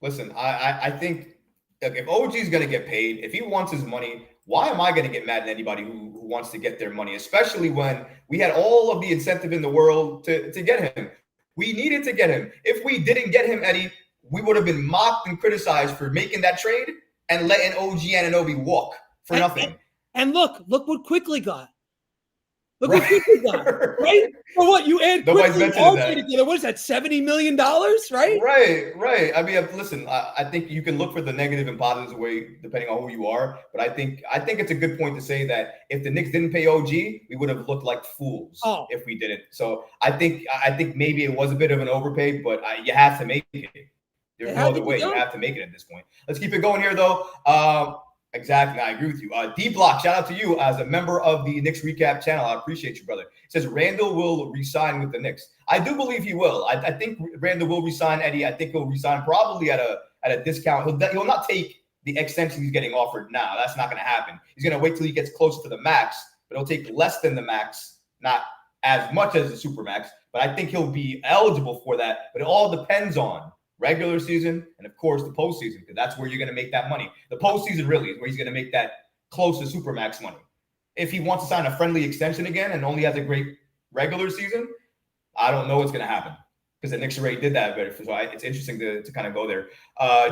Listen, I think if OG is going to get paid, if he wants his money, why am I going to get mad at anybody who wants to get their money, especially when we had all of the incentive in the world to get him? We needed to get him. If we didn't get him, Eddie, we would have been mocked and criticized for making that trade and letting OG Anunoby walk for nothing. And look what Quickly got. Look what Quickly got, right? For what you add Quickly together, what is that, $70 million, right? Right. I mean, listen, I think you can look for the negative and positives away depending on who you are. But I think it's a good point to say that if the Knicks didn't pay OG, we would have looked like fools if we didn't. So I think maybe it was a bit of an overpay, but you have to make it. There's no other way. You have to make it at this point. Let's keep it going here, though. Exactly. I agree with you. D-Block, shout out to you as a member of the Knicks Recap channel. I appreciate you, brother. It says Randall will resign with the Knicks. I do believe he will. I think Randall will resign, Eddie. I think he'll resign probably at a discount. He'll not take the extension he's getting offered now. That's not going to happen. He's going to wait till he gets closer to the max, but he'll take less than the max, not as much as the super max. But I think he'll be eligible for that. But it all depends on regular season and, of course, the postseason, because that's where you're going to make that money. The postseason really is where he's going to make that close to supermax money. If he wants to sign a friendly extension again and only has a great regular season, I don't know what's going to happen. because the Knicks already did that. But it's interesting to kind of go there.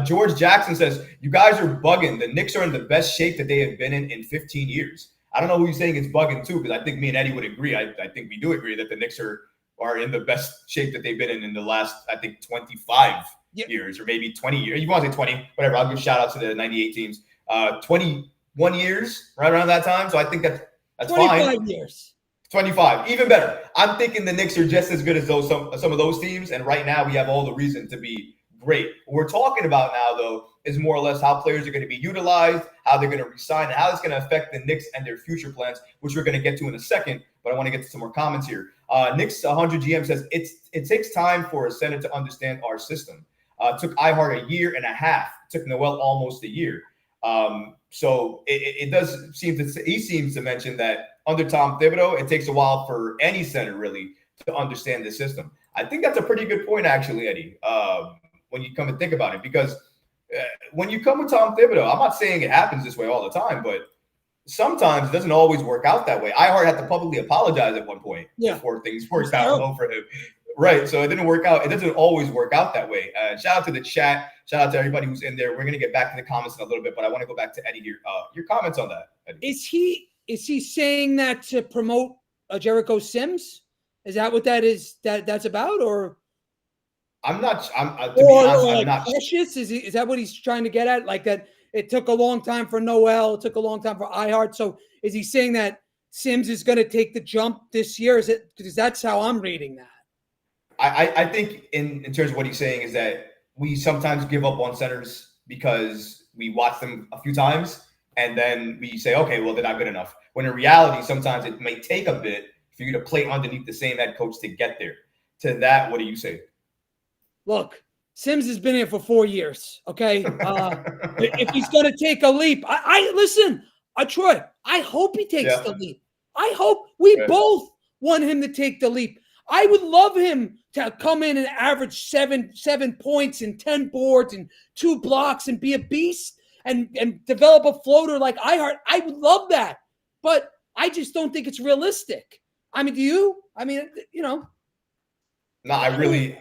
George Jackson says, you guys are bugging. The Knicks are in the best shape that they have been in 15 years. I don't know who you're saying it's bugging too, because I think me and Eddie would agree. I think we do agree that the Knicks are in the best shape that they've been in the last, I think, 25 years, or maybe 20 years. You want to say 20, whatever. I'll give a shout out to the 98 teams. 21 years, right around that time. So I think that's 25 fine. years. 25, even better. I'm thinking the Knicks are just as good as some of those teams, and right now we have all the reason to be great. What we're talking about now, though, is more or less how players are going to be utilized, how they're going to resign, and how it's going to affect the Knicks and their future plans, which we're going to get to in a second. But I want to get to some more comments here. Knicks 100 GM says, it takes time for a center to understand our system. Took iHeart a year and a half. Took Noel almost a year. So it does seem he seems to mention that under Tom Thibodeau, it takes a while for any center really to understand the system. I think that's a pretty good point, actually, Eddie, when you come and think about it, because when you come with Tom Thibodeau, I'm not saying it happens this way all the time, but sometimes it doesn't always work out that way. iHeart had to publicly apologize at one point before things worked out well for him. Right. So it didn't work out. It doesn't always work out that way. Shout out to the chat. Shout out to everybody who's in there. We're going to get back to the comments in a little bit, but I want to go back to Eddie here. Your comments on that, Eddie. Is he saying that to promote Jericho Sims? Is that what that is? That's about, or I'm not. To be honest, I'm not. Precious? Is that what he's trying to get at? Like that it took a long time for Noel, it took a long time for iHeart. So is he saying that Sims is going to take the jump this year? Is it, because that's how I'm reading that. I think in terms of what he's saying is that we sometimes give up on centers because we watch them a few times and then we say, okay, well, they're not good enough. When in reality, sometimes it may take a bit for you to play underneath the same head coach to get there. To that, what do you say? Look, Sims has been here for 4 years. Okay, if he's going to take a leap, I listen. Troy, I hope he takes the leap. I hope we both want him to take the leap. I would love him to come in and average seven points and 10 boards and 2 blocks and be a beast and develop a floater like iHeart. I would love that, but I just don't think it's realistic. I mean, do you? I mean, you know. No, I really,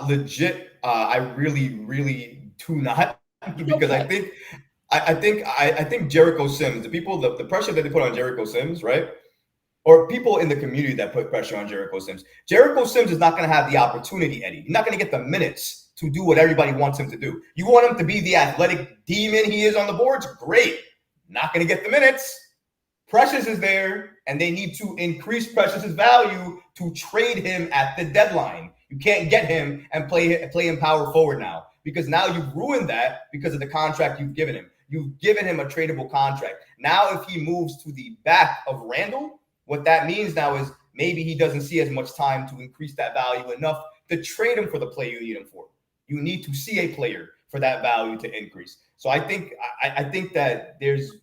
legit, I really do not, because okay. I think Jericho Sims, the pressure that they put on Jericho Sims, right? Or people in the community that put pressure on Jericho Sims. Jericho Sims is not going to have the opportunity, Eddie. He's not going to get the minutes to do what everybody wants him to do. You want him to be the athletic demon he is on the boards? Great. Not going to get the minutes. Precious is there, and they need to increase Precious's value to trade him at the deadline. You can't get him and play him power forward now, because now you've ruined that because of the contract you've given him. You've given him a tradable contract. Now, if he moves to the back of Randall, what that means now is maybe he doesn't see as much time to increase that value enough to trade him for the player you need him for. You need to see a player for that value to increase. So I think that there's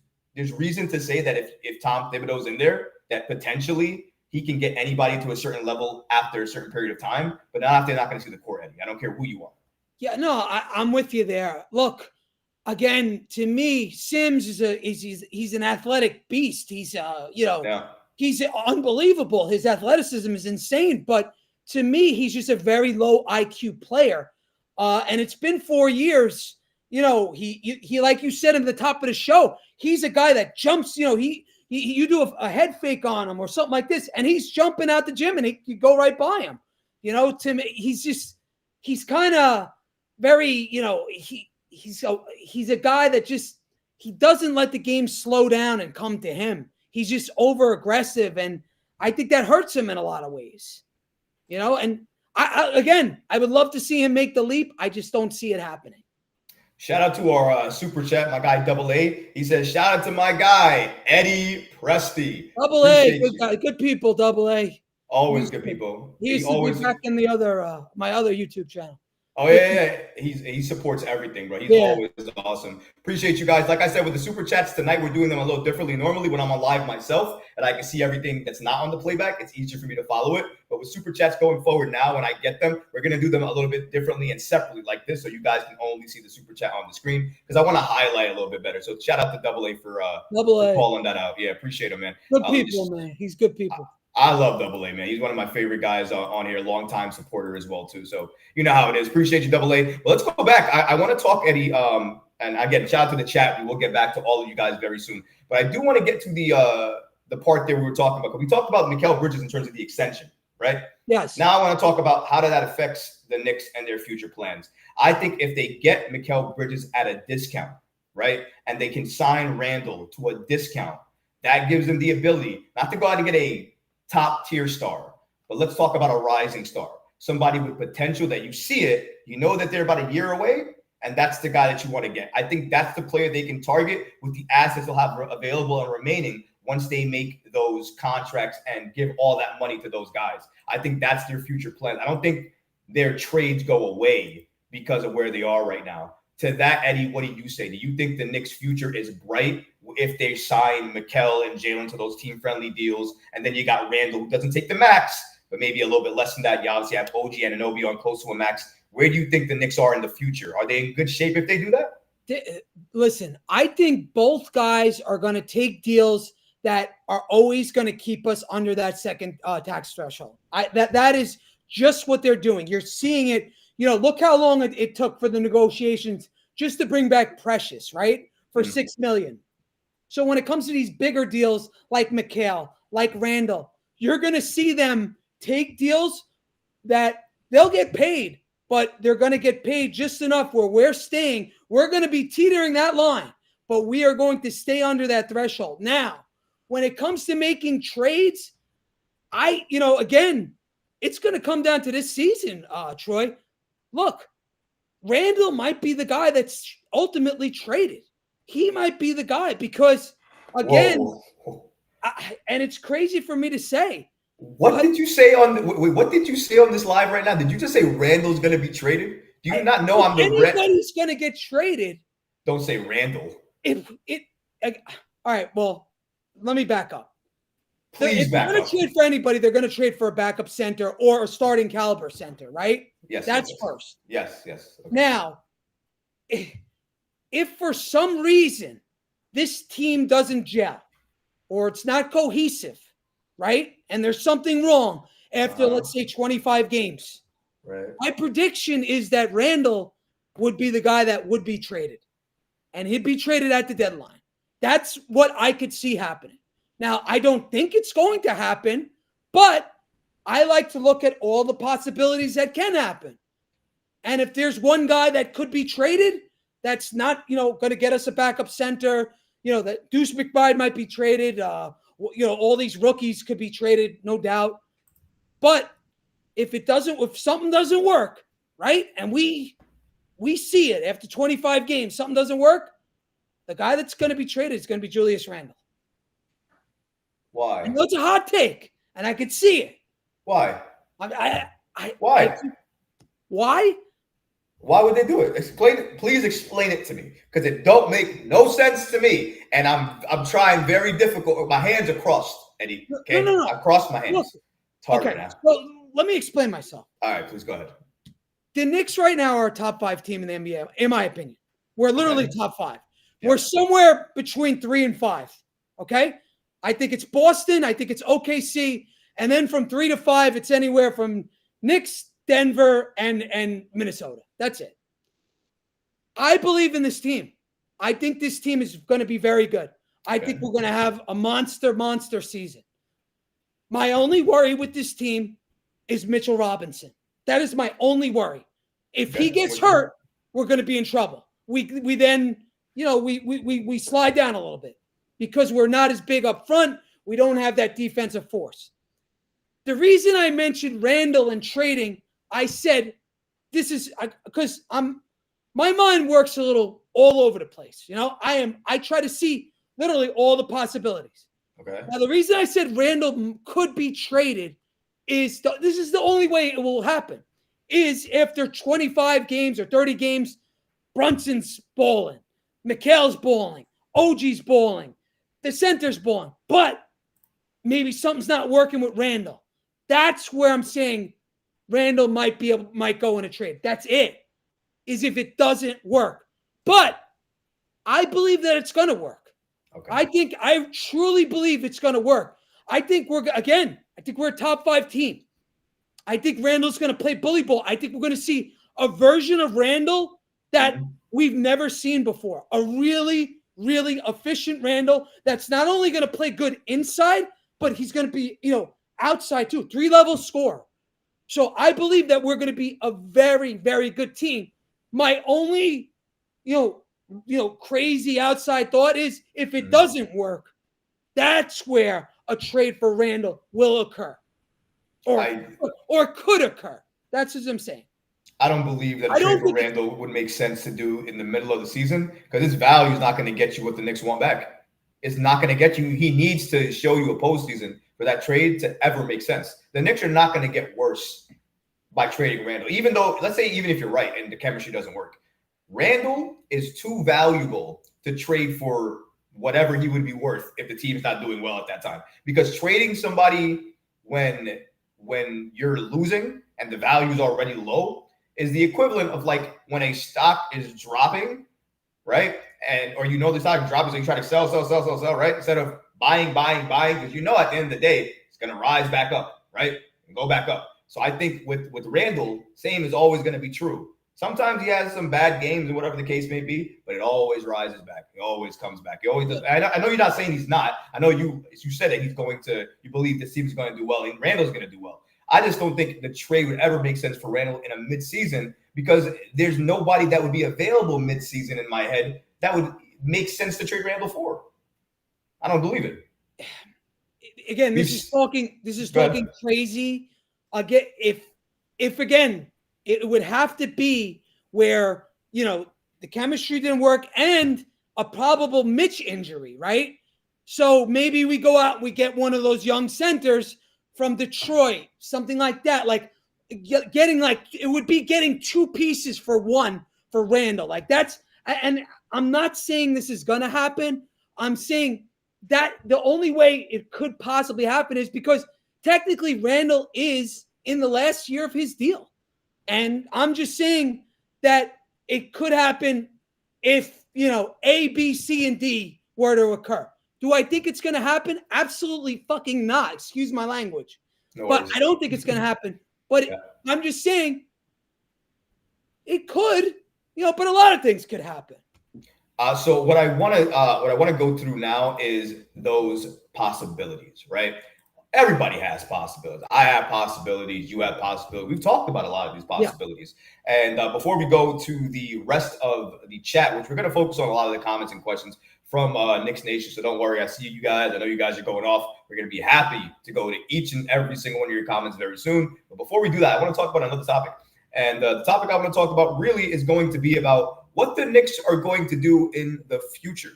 reason to say that if Tom Thibodeau's in there, that potentially he can get anybody to a certain level after a certain period of time, but not if they're not going to see the core, Eddie. I don't care who you are. Yeah, no, I'm with you there. Look, again, to me, Sims he's an athletic beast. He's He's unbelievable. His athleticism is insane. But to me, he's just a very low IQ player. And it's been 4 years. You know, he like you said at the top of the show, he's a guy that jumps. You know, you do a head fake on him or something like this, and he's jumping out the gym and you go right by him. You know, to me, he's kind of very, you know, he's a guy that just, he doesn't let the game slow down and come to him. He's just over aggressive, and I think that hurts him in a lot of ways, you know. And I would love to see him make the leap. I just don't see it happening. Shout out to our super chat, my guy Double A. He says, "Shout out to my guy Eddie Presti." Double A, good guy, good people. Double A, always good people. He used to be back in the other my other YouTube channel. Oh, yeah. He supports everything, bro. He's always awesome. Appreciate you guys. Like I said, with the super chats tonight, we're doing them a little differently. Normally, when I'm on live myself and I can see everything that's not on the playback, it's easier for me to follow it. But with super chats going forward now, when I get them, we're going to do them a little bit differently and separately like this, so you guys can only see the super chat on the screen, because I want to highlight a little bit better. So shout out to Double A for calling that out. Yeah, appreciate him, man. Good people, man. He's good people. I love Double A, man. He's one of my favorite guys on here, longtime supporter as well, too. So you know how it is. Appreciate you, Double A. But let's go back. I want to talk, Eddie, and again, shout out to the chat. We will get back to all of you guys very soon. But I do want to get to the part that we were talking about. We talked about Mikal Bridges in terms of the extension, right? Yes. Now I want to talk about how that affects the Knicks and their future plans. I think if they get Mikal Bridges at a discount, right, and they can sign Randall to a discount, that gives them the ability not to go out and get a top-tier star, but let's talk about a rising star, somebody with potential that you see it, you know that they're about a year away, and that's the guy that you want to get. I think that's the player they can target with the assets they'll have available and remaining once they make those contracts and give all that money to those guys. I think that's their future plan. I don't think their trades go away because of where they are right now. To that, Eddie, what do you say? Do you think the Knicks' future is bright if they sign Mikal and Jalen to those team-friendly deals? And then you got Randall, who doesn't take the max, but maybe a little bit less than that. You obviously have OG and Anunoby on close to a max. Where do you think the Knicks are in the future? Are they in good shape if they do that? Listen, I think both guys are going to take deals that are always going to keep us under that second tax threshold. That is just what they're doing. You're seeing it. You know, look how long it took for the negotiations just to bring back Precious, right? For $6 million. So when it comes to these bigger deals like Mikal, like Randall, you're going to see them take deals that they'll get paid, but they're going to get paid just enough where we're staying. We're going to be teetering that line, but we are going to stay under that threshold. Now, when it comes to making trades, again, it's going to come down to this season, Troy. Look, Randall might be the guy that's ultimately traded. He might be the guy because, again, and it's crazy for me to say. What did you say what did you say on this live right now? Did you just say Randall's going to be traded? Do you not know I'm the anybody's going to get traded? Don't say Randall. All right, well, let me back up. Please back up. If they're going to trade for anybody, they're going to trade for a backup center or a starting caliber center, right? Yes. That's yes. first. Yes. Okay. Now, if for some reason this team doesn't gel or it's not cohesive, right? And there's something wrong after, let's say, 25 games. Right. My prediction is that Randall would be the guy that would be traded. And he'd be traded at the deadline. That's what I could see happening. Now, I don't think it's going to happen, but I like to look at all the possibilities that can happen. And if there's one guy that could be traded, that's not, going to get us a backup center, that Deuce McBride might be traded. All these rookies could be traded, no doubt. But if something doesn't work, right? And we see it after 25 games, something doesn't work. The guy that's going to be traded is going to be Julius Randle. Why? I know it's a hot take, and I could see it. Why? Why? Why? Why would they do it? Please explain it to me, because it don't make no sense to me, and I'm trying very difficult. My hands are crossed, Eddie. Okay? No. I crossed my hands. Look, it's hard right now. Well, let me explain myself. All right, please go ahead. The Knicks right now are a top 5 team in the NBA, in my opinion. We're literally top 5. Yeah. We're somewhere between 3 and 5. Okay? I think it's Boston. I think it's OKC. And then from 3 to 5, it's anywhere from Knicks, Denver, and Minnesota. That's it. I believe in this team. I think this team is going to be very good. I think we're going to have a monster season. My only worry with this team is Mitchell Robinson. That is my only worry. If he gets hurt, we're going to be in trouble. We then, we slide down a little bit because we're not as big up front. We don't have that defensive force. The reason I mentioned Randall and trading, I said this is because my mind works a little all over the place. I try to see literally all the possibilities. Okay. Now, the reason I said Randall could be traded is this is the only way it will happen is after 25 games or 30 games, Brunson's balling, Mikal's balling, OG's balling, the center's balling, but maybe something's not working with Randall. That's where I'm saying Randall might go in a trade. That's it. Is if it doesn't work. But I believe that it's going to work. Okay. I truly believe it's going to work. I think we're, again, I think we're a top 5 team. I think Randall's going to play bully ball. I think we're going to see a version of Randall that we've never seen before. A really, really efficient Randall that's not only going to play good inside, but he's going to be, outside too. 3-level scorer. So I believe that we're going to be a very, very good team. My only, crazy outside thought is if it doesn't work, that's where a trade for Randall will occur. Or could occur. That's what I'm saying. I don't believe that a trade for Randall would make sense to do in the middle of the season because his value is not going to get you what the Knicks want back. It's not going to get you. He needs to show you a postseason for that trade to ever make sense. The Knicks are not going to get worse by trading Randall. Even if you're right and the chemistry doesn't work, Randall is too valuable to trade for whatever he would be worth if the team's not doing well at that time. Because trading somebody when you're losing and the value is already low is the equivalent of like when a stock is dropping, right? Or the stock is dropping, so you try to sell, right? Instead of buying, because at the end of the day, it's going to rise back up, right? And go back up. So I think with Randall, same is always going to be true. Sometimes he has some bad games and whatever the case may be, but it always rises back. It always comes back. He always does. I know you're not saying he's not. I know you said that you believe this team's going to do well and Randall's going to do well. I just don't think the trade would ever make sense for Randall in a midseason because there's nobody that would be available midseason in my head that would make sense to trade Randall for. I don't believe it. Again, this is talking crazy. Again, if again, it would have to be where, the chemistry didn't work and a probable Mitch injury, right? So maybe we go out and we get one of those young centers from Detroit, something like that. Like it would be getting 2 pieces for one for Randall. And I'm not saying this is going to happen. I'm saying that the only way it could possibly happen is because technically Randall is in the last year of his deal. And I'm just saying that it could happen if, A, B, C, and D were to occur. Do I think it's going to happen? Absolutely fucking not. Excuse my language. But I don't think it's going to happen. But I'm just saying it could, but a lot of things could happen. So what I want to go through now is those possibilities, right? Everybody has possibilities. I have possibilities. You have possibilities. We've talked about a lot of these possibilities. Yeah. And before we go to the rest of the chat, which we're going to focus on a lot of the comments and questions from Knicks Nation. So don't worry. I see you guys. I know you guys are going off. We're going to be happy to go to each and every single one of your comments very soon. But before we do that, I want to talk about another topic. And the topic I want to talk about really is going to be about what the Knicks are going to do in the future.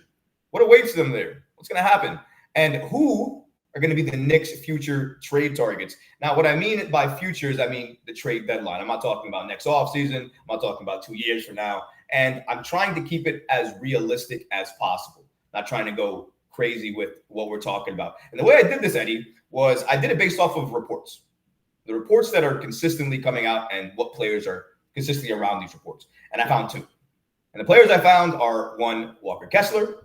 What awaits them there? What's going to happen? And who are going to be the Knicks' future trade targets. Now, what I mean by futures, I mean the trade deadline. I'm not talking about next offseason. I'm not talking about 2 years from now. And I'm trying to keep it as realistic as possible, not trying to go crazy with what we're talking about. And the way I did this, Eddie, was I did it based off of reports. The reports that are consistently coming out and what players are consistently around these reports. And I found 2. And the players I found are one, Walker Kessler,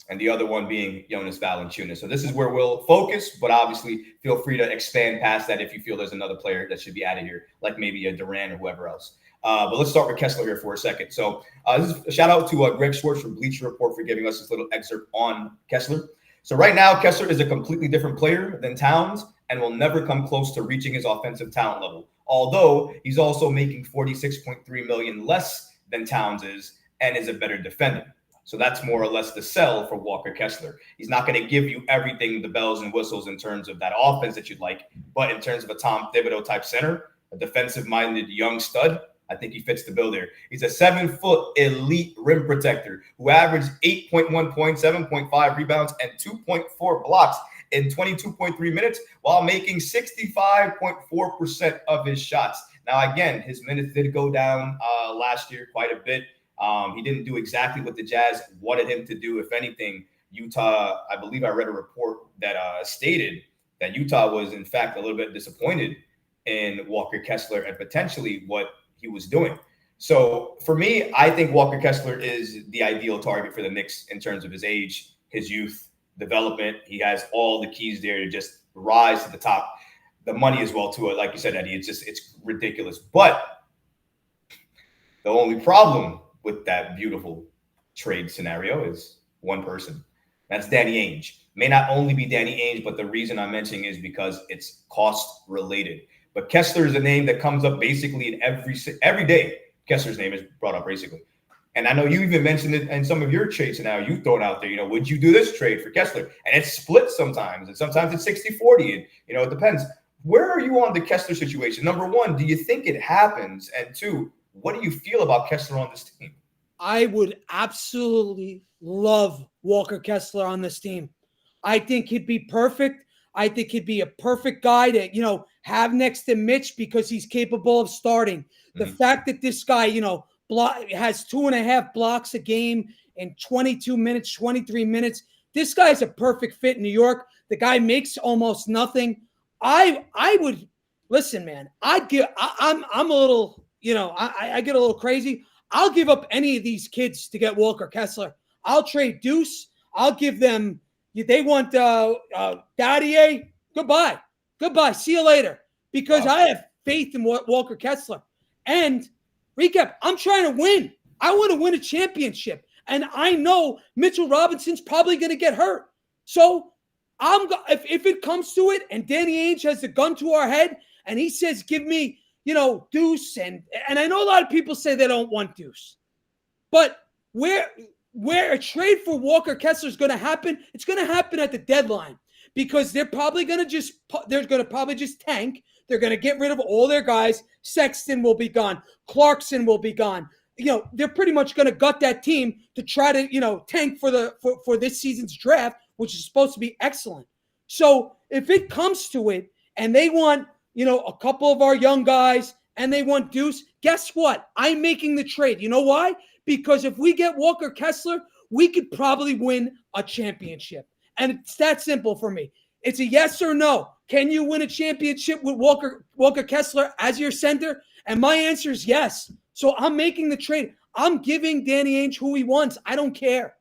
and the other one being Jonas Valanciunas. So this is where we'll focus, but obviously feel free to expand past that if you feel there's another player that should be added here, like maybe a Durant or whoever else. But let's start with Kessler here for a second. So this is a shout out to Greg Schwartz from Bleacher Report for giving us this little excerpt on Kessler. So right now, Kessler is a completely different player than Towns and will never come close to reaching his offensive talent level. Although he's also making $46.3 million less than Towns is and is a better defender. So that's more or less the sell for Walker Kessler. He's not going to give you everything, the bells and whistles in terms of that offense that you'd like, but in terms of a Tom Thibodeau type center, a defensive-minded young stud, I think he fits the bill there. He's a 7-foot elite rim protector who averaged 8.1 points, 7.5 rebounds, and 2.4 blocks in 22.3 minutes while making 65.4% of his shots. Now, again, his minutes did go down last year quite a bit. He didn't do exactly what the Jazz wanted him to do. If anything, Utah, I believe I read a report that stated that Utah was, in fact, a little bit disappointed in Walker Kessler and potentially what he was doing. So for me, I think Walker Kessler is the ideal target for the Knicks in terms of his age, his youth, development. He has all the keys there to just rise to the top. the money as well to it. Like you said, Eddie, it's ridiculous. But the only problem with that beautiful trade scenario is one person. That's Danny Ainge. May not only be Danny Ainge, but the reason I'm mentioning is because it's cost related. But Kessler is a name that comes up basically in every day. Kessler's name is brought up basically. And I know you even mentioned it in some of your trades now. You've thrown out there, would you do this trade for Kessler? And it's split sometimes, and sometimes it's 60-40. And, it depends. Where are you on the Kessler situation? Number one, do you think it happens? And two, what do you feel about Kessler on this team? I would absolutely love Walker Kessler on this team. I think he'd be perfect. I think he'd be a perfect guy to, have next to Mitch because he's capable of starting. The fact that this guy, has 2.5 blocks a game in 22 minutes, 23 minutes. This guy's a perfect fit in New York. The guy makes almost nothing. I would listen, man. I'm a little, I get a little crazy. I'll give up any of these kids to get Walker Kessler. I'll trade Deuce. I'll give them. They want Daddier. Goodbye. See you later. Because I have faith in Walker Kessler. And recap, I'm trying to win. I want to win a championship. And I know Mitchell Robinson's probably going to get hurt. So if it comes to it and Danny Ainge has the gun to our head and he says, give me, Deuce. And I know a lot of people say they don't want Deuce. But where a trade for Walker Kessler is going to happen, it's going to happen at the deadline because they're probably going to just tank. They're going to get rid of all their guys. Sexton will be gone. Clarkson will be gone. They're pretty much going to gut that team to try to, tank for this season's draft, which is supposed to be excellent. So if it comes to it and they want, a couple of our young guys and they want Deuce, guess what? I'm making the trade. You know why? Because if we get Walker Kessler, we could probably win a championship. And it's that simple for me. It's a yes or no. Can you win a championship with Walker Kessler as your center? And my answer is yes. So I'm making the trade. I'm giving Danny Ainge who he wants. I don't care.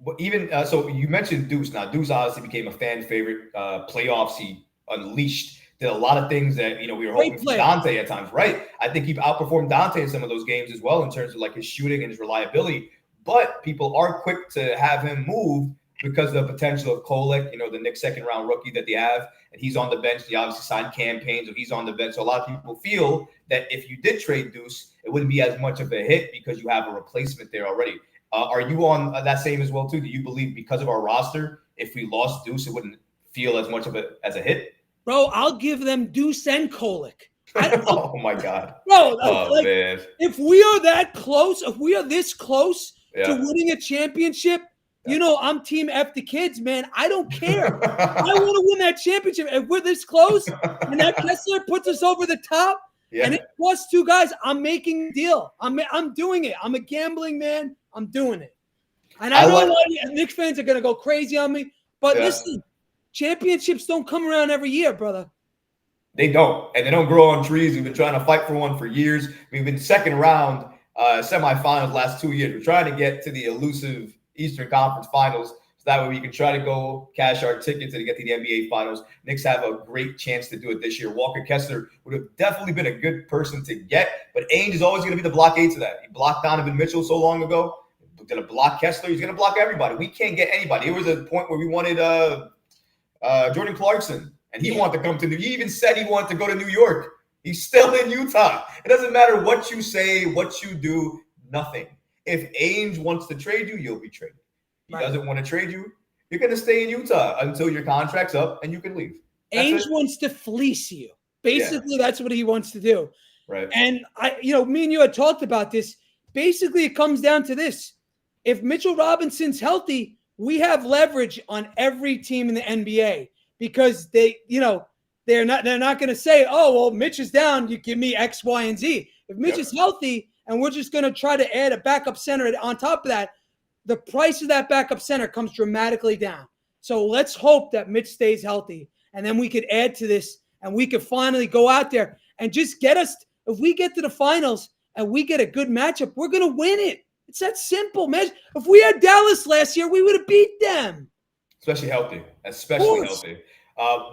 But even so, you mentioned Deuce. Now, Deuce obviously became a fan favorite. Playoffs, he unleashed. Did a lot of things that we were hoping for Dante at times. Right. I think he outperformed Dante in some of those games as well in terms of like his shooting and his reliability. But people are quick to have him move because of the potential of Kolek, the Knicks second-round rookie that they have, and he's on the bench. He obviously signed campaigns, so he's on the bench. So a lot of people feel that if you did trade Deuce, it wouldn't be as much of a hit because you have a replacement there already. Are you on that same as well, too? Do you believe because of our roster, if we lost Deuce, it wouldn't feel as much of it as a hit? Bro, I'll give them Deuce and Kolek. Oh, my God. Bro, man. If we are that close, if we are this close to winning a championship, I'm team F the kids, man. I don't care. I want to win that championship. If we're this close and that Kessler puts us over the top and it plus 2 guys, I'm making a deal. I'm doing it. I'm a gambling man. I'm doing it. And I know a lot of Knicks fans are going to go crazy on me. But listen, championships don't come around every year, brother. They don't. And they don't grow on trees. We've been trying to fight for one for years. We've been second round semifinals last 2 years. We're trying to get to the elusive Eastern Conference Finals, so that way we can try to go cash our tickets and get to the NBA Finals. Knicks have a great chance to do it this year. Walker Kessler would have definitely been a good person to get, but Ainge is always going to be the blockade to that. He blocked Donovan Mitchell so long ago. He's going to block Kessler. He's going to block everybody. We can't get anybody. It was a point where we wanted Jordan Clarkson, and he wanted to come to New York. He even said he wanted to go to New York. He's still in Utah. It doesn't matter what you say, what you do, nothing. If Ainge wants to trade you, you'll be traded. He doesn't want to trade you, you're going to stay in Utah until your contract's up and you can leave. Ainge wants to fleece you. Basically, that's what he wants to do. Right. And me and you had talked about this. Basically, it comes down to this. If Mitchell Robinson's healthy, we have leverage on every team in the NBA because they're not going to say, oh, well, Mitch is down. You give me X, Y, and Z. If Mitch is healthy, and we're just going to try to add a backup center on top of that, the price of that backup center comes dramatically down. So let's hope that Mitch stays healthy, and then we could add to this, and we could finally go out there and just get us – if we get to the finals and we get a good matchup, we're going to win it. It's that simple, man. If we had Dallas last year, we would have beat them. Especially healthy.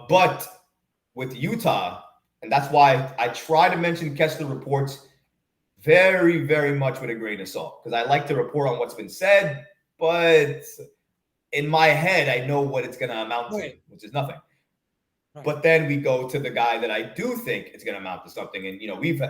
But with Utah, and that's why I try to mention Kessler reports very, very much with a grain of salt, because I like to report on what's been said, but in my head, I know what it's going to amount to, which is nothing. Right. But then we go to the guy that I do think it's going to amount to something. And, we've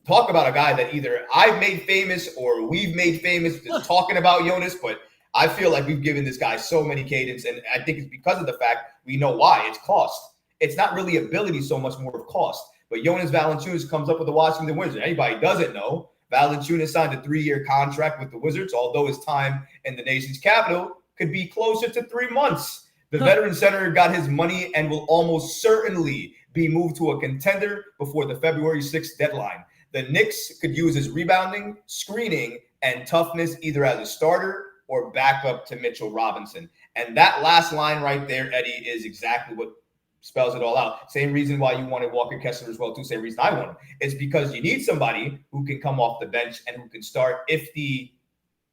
talked about a guy that either I've made famous or we've made famous just talking about Jonas, but I feel like we've given this guy so many cadence, and I think it's because of the fact we know why. It's cost. It's not really ability so much, more of cost. But Jonas Valanciunas comes up with the Washington Wizards. Anybody doesn't know, Valanciunas signed a 3-year contract with the Wizards, although his time in the nation's capital could be closer to 3 months. The veteran center got his money and will almost certainly be moved to a contender before the February 6th deadline. The Knicks could use his rebounding, screening, and toughness either as a starter or backup to Mitchell Robinson. And that last line right there, Eddie, is exactly what spells it all out. Same reason why you wanted Walker Kessler as well, too. Same reason I want him. It's because you need somebody who can come off the bench and who can start if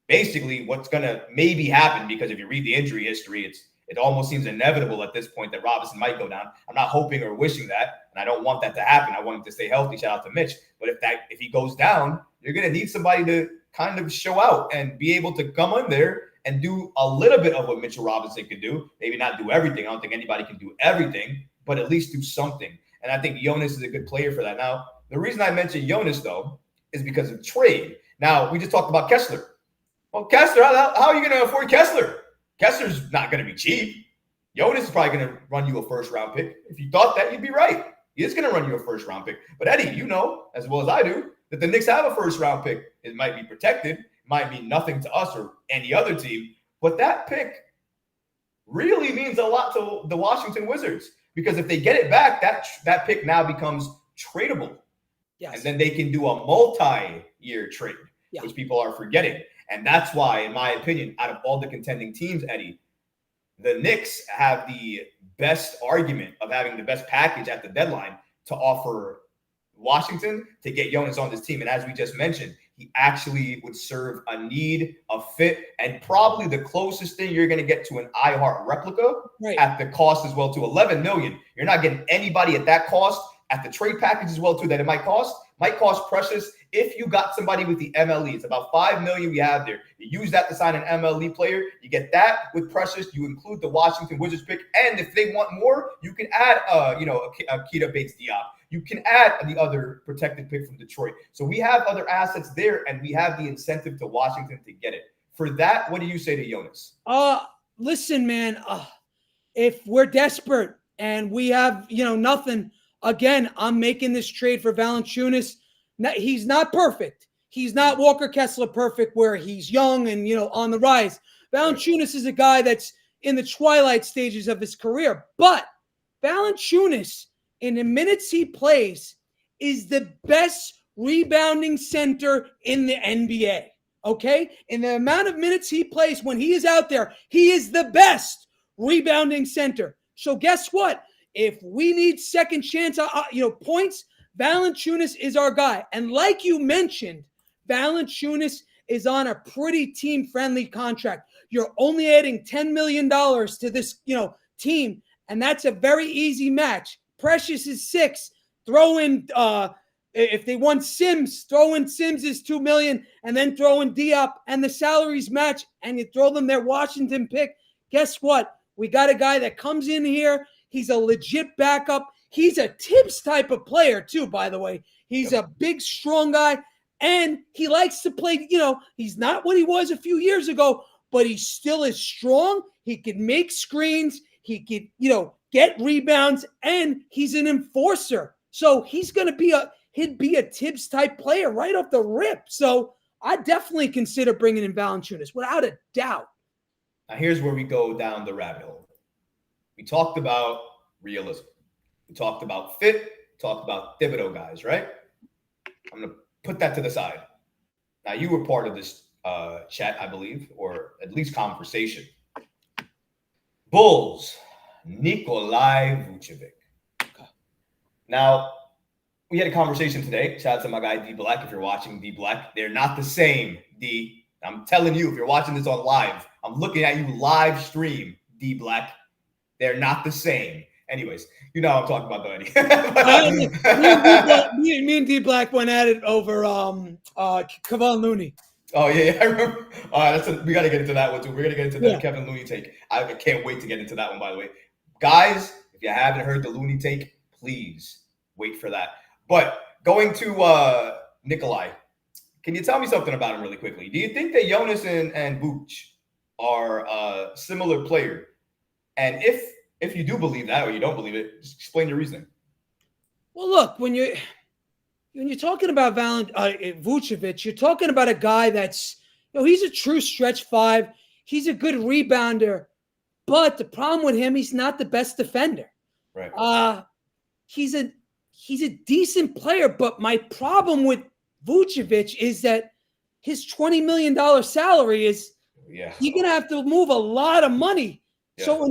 basically what's going to maybe happen, because if you read the injury history, it almost seems inevitable at this point that Robinson might go down. I'm not hoping or wishing that, and I don't want that to happen. I want him to stay healthy. Shout out to Mitch. But if he goes down, you're going to need somebody to kind of show out and be able to come in there and do a little bit of what Mitchell Robinson could do. Maybe not do everything. I don't think anybody can do everything, but at least do something. And I think Jonas is a good player for that. Now, the reason I mentioned Jonas, though, is because of trade. Now, we just talked about Kessler. Well, Kessler, how are you going to afford Kessler? Kessler's not going to be cheap. Jonas is probably going to run you a first-round pick. If you thought that, you'd be right. He is going to run you a first-round pick. But, Eddie, you know, as well as I do, that the Knicks have a first-round pick. It might be protected. It might mean nothing to us or any other team. But that pick really means a lot to the Washington Wizards, because if they get it back, that pick now becomes tradable. Yes. And then they can do a multi-year trade, which people are forgetting. And that's why, in my opinion, out of all the contending teams, Eddie, the Knicks have the best argument of having the best package at the deadline to offer Washington to get Jonas on this team. And as we just mentioned, he actually would serve a need, a fit, and probably the closest thing you're going to get to an iHeart replica at the cost as well, to $11 million. You're not getting anybody at that cost, at the trade package as well, too, that it might cost Precious. If you got somebody with the MLE, it's about $5 million we have there. You use that to sign an MLE player. You get that with Precious. You include the Washington Wizards pick, and if they want more, you can add, a Keita Bates-Diop. You can add the other protected pick from Detroit. So we have other assets there, and we have the incentive to Washington to get it. For that, what do you say to Jonas? Listen, man, if we're desperate and we have, nothing, again, I'm making this trade for Valanciunas. He's not perfect. He's not Walker Kessler perfect, where he's young and, on the rise. Valanciunas is a guy that's in the twilight stages of his career. But Valanciunas, in the minutes he plays, is the best rebounding center in the NBA. Okay? In the amount of minutes he plays when he is out there, he is the best rebounding center. So guess what? If we need second chance, points, Valanciunas is our guy. And like you mentioned, Valanciunas is on a pretty team-friendly contract. You're only adding $10 million to this, team, and that's a very easy match. Precious is 6. Throw in, if they want Sims, throw in Sims is $2 million, and then throw in Diop, and the salaries match, and you throw them their Washington pick. Guess what? We got a guy that comes in here. He's a legit backup. He's a Tibbs type of player, too, by the way. He's a big, strong guy, and he likes to play, he's not what he was a few years ago, but he still is strong. He can make screens. He can, get rebounds, and he's an enforcer. So he's going to he'd be a Tibbs type player right off the rip. So I definitely consider bringing in Valanciunas without a doubt. Now here's where we go down the rabbit hole. We talked about realism. We talked about fit, talked about Thibodeau guys, right? I'm going to put that to the side. Now, you were part of this chat, I believe, or at least conversation. Bulls, Nikolai Vucevic. Now, we had a conversation today. Shout out to my guy, D Black. If you're watching, D Black, they're not the same, D. I'm telling you, if you're watching this on live, I'm looking at you live stream, D Black. They're not the same. Anyways, you know I'm talking about, though, Eddie. Me and D Black went at it over Kevon Looney. Oh, yeah, I remember. We got to get into that one, too. We're going to get into the Kevin Looney take. I can't wait to get into that one, by the way. Guys, if you haven't heard the Looney take, please wait for that. But going to Nikolai, can you tell me something about him really quickly? Do you think that Jonas and Vooch are a similar player? And if you do believe that or you don't believe it, just explain your reasoning. Well, look, when you're talking about Vucevic, you're talking about a guy that's, he's a true stretch five. He's a good rebounder, but the problem with him, he's not the best defender. Right. He's a decent player, but my problem with Vucevic is that his $20 million salary is you're gonna have to move a lot of money. Yeah. So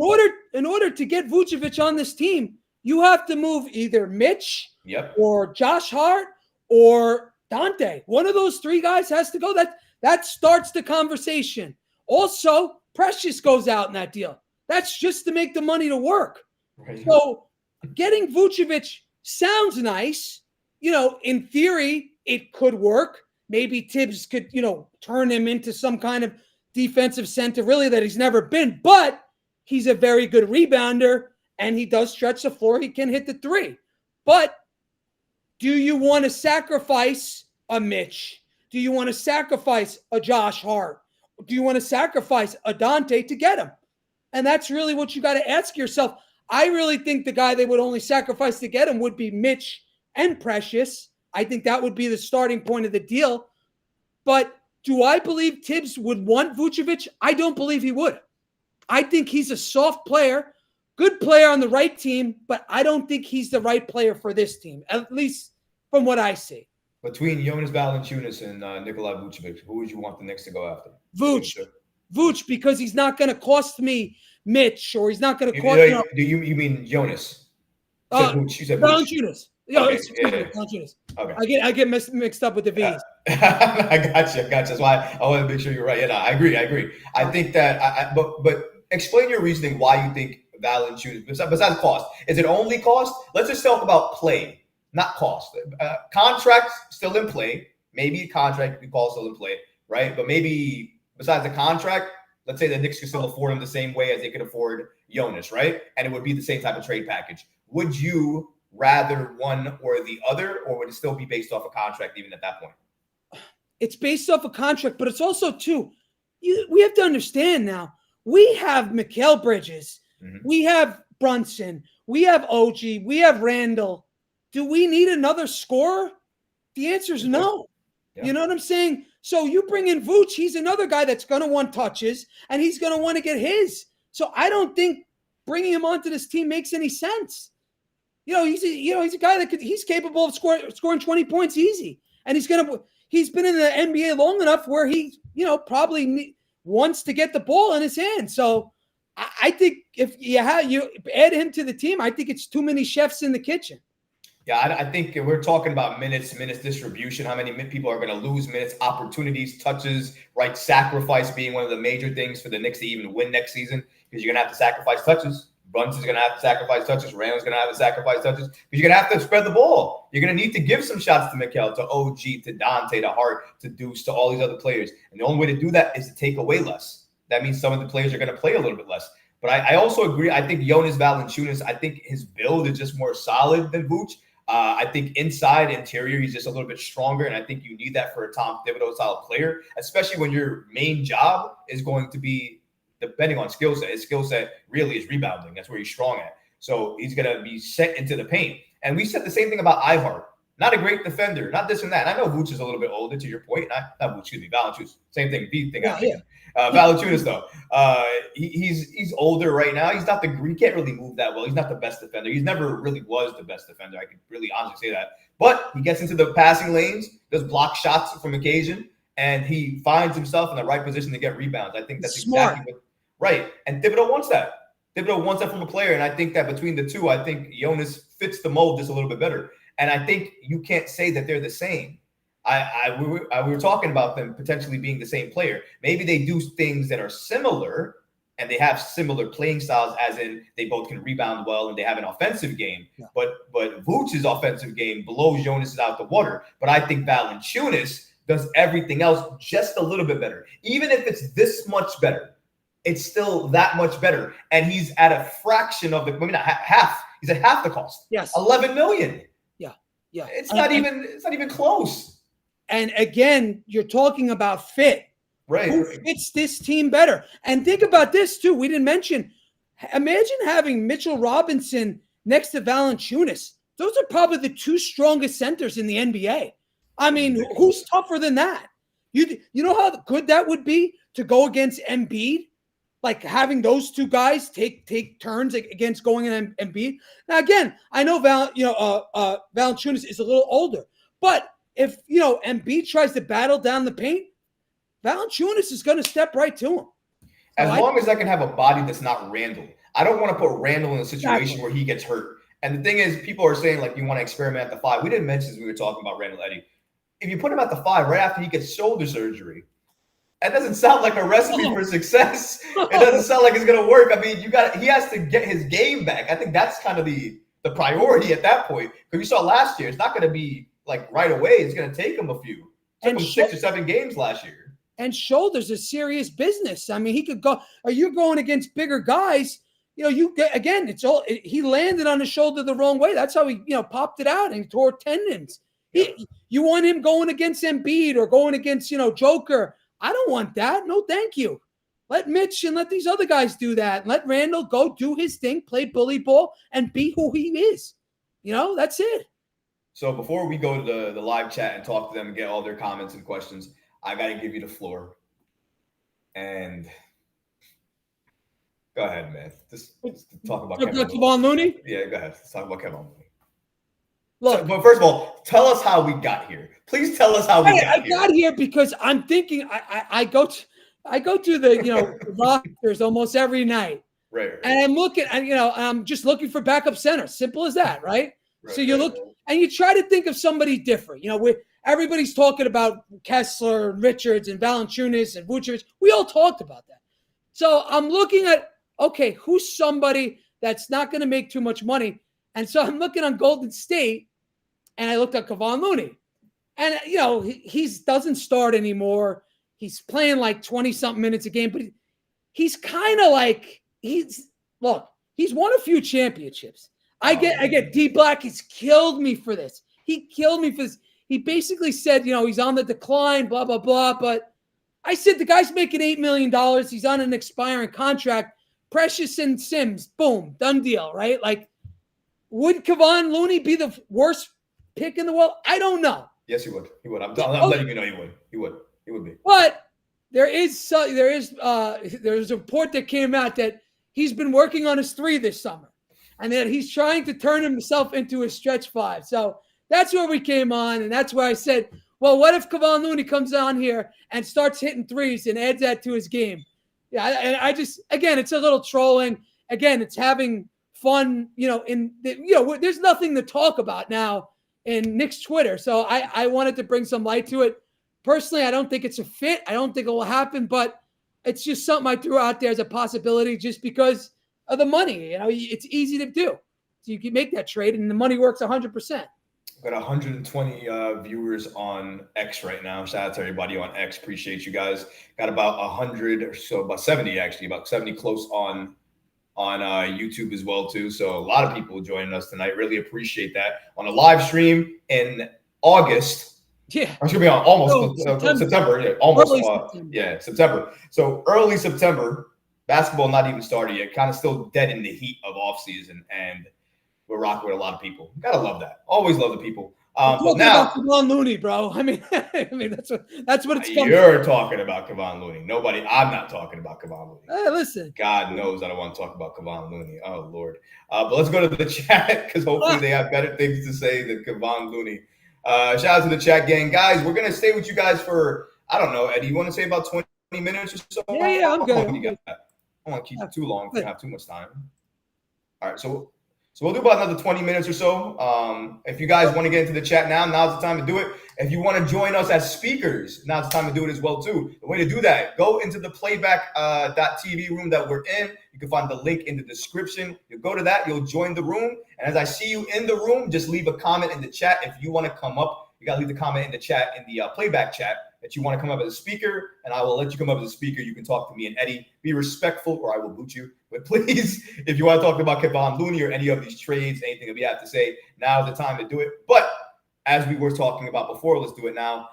in order to get Vucevic on this team, you have to move either Mitch or Josh Hart or Dante. One of those three guys has to go. That starts the conversation. Also, Precious goes out in that deal. That's just to make the money to work. Right. So getting Vucevic sounds nice. In theory, it could work. Maybe Tibbs could, turn him into some kind of defensive center, really, that he's never been. But he's a very good rebounder, and he does stretch the floor. He can hit the three. But do you want to sacrifice a Mitch? Do you want to sacrifice a Josh Hart? Do you want to sacrifice a Dante to get him? And that's really what you got to ask yourself. I really think the guy they would only sacrifice to get him would be Mitch and Precious. I think that would be the starting point of the deal. But do I believe Tibbs would want Vucevic? I don't believe he would. I think he's a soft player, good player on the right team, but I don't think he's the right player for this team, at least from what I see. Between Jonas Valanciunas and Nikola Vucevic, who would you want the Knicks to go after? Vooch, because he's not going to cost me Mitch, or he's not going to cost me. Do you mean Jonas? You said Valanciunas. Valanciunas. Okay. I get mixed up with the V's. I got you. That's why I want to make sure you're right. Yeah, no, I agree. I think that, but explain your reasoning why you think Valanciunas, besides cost. Is it only cost? Let's just talk about play, not cost. Contract still in play. Maybe a contract we call still in play, right? But maybe besides the contract, let's say the Knicks could still afford him the same way as they could afford Jonas, right? And it would be the same type of trade package. Would you rather one or the other, or would it still be based off a contract even at that point? It's based off a contract, but it's also, too, we have to understand now, we have Mikal Bridges, we have Brunson, we have OG, we have Randall. Do we need another scorer? The answer is no. Yeah. You know what I'm saying? So you bring in Vooch, he's another guy that's going to want touches, and he's going to want to get his. So I don't think bringing him onto this team makes any sense. He's a guy he's capable of scoring 20 points easy, and he's been in the NBA long enough where he, probably wants to get the ball in his hand. So I think if you add him to the team, I think it's too many chefs in the kitchen. Yeah, I think we're talking about minutes distribution, how many people are going to lose minutes, opportunities, touches, right? Sacrifice being one of the major things for the Knicks to even win next season, because you're going to have to sacrifice touches. Brunson's going to have to sacrifice touches. Randall's going to have to sacrifice touches, because you're going to have to spread the ball. You're going to need to give some shots to Mikal, to OG, to Dante, to Hart, to Deuce, to all these other players. And the only way to do that is to take away less. That means some of the players are going to play a little bit less. But I also agree. I think Jonas Valanciunas, I think his build is just more solid than Vooch. I think inside, interior, he's just a little bit stronger, and I think you need that for a Tom Thibodeau-style player, especially when your main job is going to be, depending on skill set. His skill set really is rebounding. That's where he's strong at. So he's going to be set into the paint. And we said the same thing about Ihart. Not a great defender, not this and that. And I know Vooch is a little bit older, to your point. Not Vooch, excuse me, Valanciunas. Same thing, V thing. Yeah. Valanciunas, though, he's older right now. He's not he can't really move that well. He's not the best defender. He's never really was the best defender. I could really honestly say that. But he gets into the passing lanes, does block shots from occasion, and he finds himself in the right position to get rebounds. I think that's smart. Exactly what. Right. And Thibodeau wants that. Thibodeau wants that from a player. And I think that between the two, I think Jonas fits the mold just a little bit better. And I think you can't say that they're the same. We were talking about them potentially being the same player. Maybe they do things that are similar, and they have similar playing styles, as in they both can rebound well and they have an offensive game. Yeah. But Vooch's offensive game blows Jonas out the water. But I think Valanciunas does everything else just a little bit better. Even if it's this much better, it's still that much better. And he's at a fraction of the, not half. He's at half the cost. Yes. $11 million. Yeah. It's not even close. And again, you're talking about fit. Right. Who fits this team better? And think about this too. We didn't mention, imagine having Mitchell Robinson next to Valanciunas. Those are probably the two strongest centers in the NBA. I mean, who's tougher than that? You know how good that would be to go against Embiid? Like having those two guys take turns against going in Embiid. Now, again, I know Valanciunas is a little older, but if Embiid tries to battle down the paint, Valanciunas is going to step right to him. As long as I can have a body that's not Randall. I don't want to put Randall in a situation where he gets hurt. And the thing is, people are saying, like, you want to experiment at the 5. We didn't mention this when we were talking about Randall, Eddie. If you put him at the 5 right after he gets shoulder surgery, that doesn't sound like a recipe for success. It doesn't sound like it's going to work. I mean, he has to get his game back. I think that's kind of the priority at that point. Because we saw last year, it's not going to be like right away. It's going to take him a few. It took him 6 or 7 games last year. And shoulders is serious business. I mean, he could go. Are you going against bigger guys? You get, again, it's all, he landed on his shoulder the wrong way. That's how he, popped it out and tore tendons. You want him going against Embiid or going against, Joker. I don't want that. No, thank you. Let Mitch and let these other guys do that. Let Randall go do his thing, play bully ball, and be who he is. That's it. So before we go to the live chat and talk to them and get all their comments and questions, I got to give you the floor. And go ahead, man. Just talk about Kevon Looney? Yeah, go ahead. Let's talk about Kevon Looney. Look, but first of all, tell us how we got here. Please tell us how we got here. I got here because I'm thinking I go to the rosters almost every night. Right. And I'm looking, and I'm just looking for backup center. Simple as that, right? So you look and you try to think of somebody different. Everybody's talking about Kessler and Richards and Valanciunas and Vucevic. We all talked about that. So I'm looking at, okay, who's somebody that's not going to make too much money? And so I'm looking on Golden State, and I looked at Kevon Looney. And, he doesn't start anymore. He's playing like 20-something minutes a game, but he's kind of like, he's won a few championships. I get D-Black. He's killed me for this. He killed me for this. He basically said, he's on the decline, blah, blah, blah. But I said, the guy's making $8 million. He's on an expiring contract. Precious and Sims, boom, done deal, right? Like, would Kevon Looney be the worst pick in the world? I don't know. Yes, he would. He would. I'm letting you know he would. He would. He would be. But there's a report that came out that he's been working on his 3 this summer, and that he's trying to turn himself into a stretch 5. So that's where we came on, and that's where I said, well, what if Kevon Looney comes on here and starts hitting 3s and adds that to his game? Yeah, and I just, again, it's a little trolling. Again, it's having fun, there's nothing to talk about now in Knicks Twitter. So I wanted to bring some light to it. Personally, I don't think it's a fit. I don't think it will happen, but it's just something I threw out there as a possibility just because of the money. It's easy to do. So you can make that trade and the money works 100%. Got 120 viewers on X right now. Shout out to everybody on X. Appreciate you guys. Got about 100 or so, about 70 actually, about 70 close on YouTube as well too. So a lot of people joining us tonight. Really appreciate that. On a live stream in August. Yeah. It's gonna be on almost September. Yeah, almost. September. September. So early September. Basketball not even started yet. Kind of still dead in the heat of off season, and we're rocking with a lot of people. Gotta love that. Always love the people. But now, Kevon Looney, bro. I mean, that's what it's. You're talking about Kevon Looney. I'm not talking about Kevon Looney. Hey, listen. God knows I don't want to talk about Kevon Looney. Oh Lord. But let's go to the chat because hopefully they have better things to say than Kevon Looney. Shout out to the chat gang, guys. We're gonna stay with you guys for, I don't know, Eddie. You want to say about 20 minutes or so? Yeah, I'm good. I don't want to keep it too long. We don't have too much time. All right, so So we'll do about another 20 minutes or so. If you guys want to get into the chat now, now's the time to do it. If you want to join us as speakers, now's the time to do it as well, too. The way to do that, go into the playback.tv room that we're in. You can find the link in the description. You'll go to that. You'll join the room. And as I see you in the room, just leave a comment in the chat. If you want to come up, you got to leave the comment in the chat, in the playback chat, that you want to come up as a speaker, and I will let you come up as a speaker. You can talk to me and Eddie. Be respectful, or I will boot you. But please, if you want to talk about Kevon Looney or any of these trades, anything that we have to say, now's the time to do it. But as we were talking about before, let's do it now.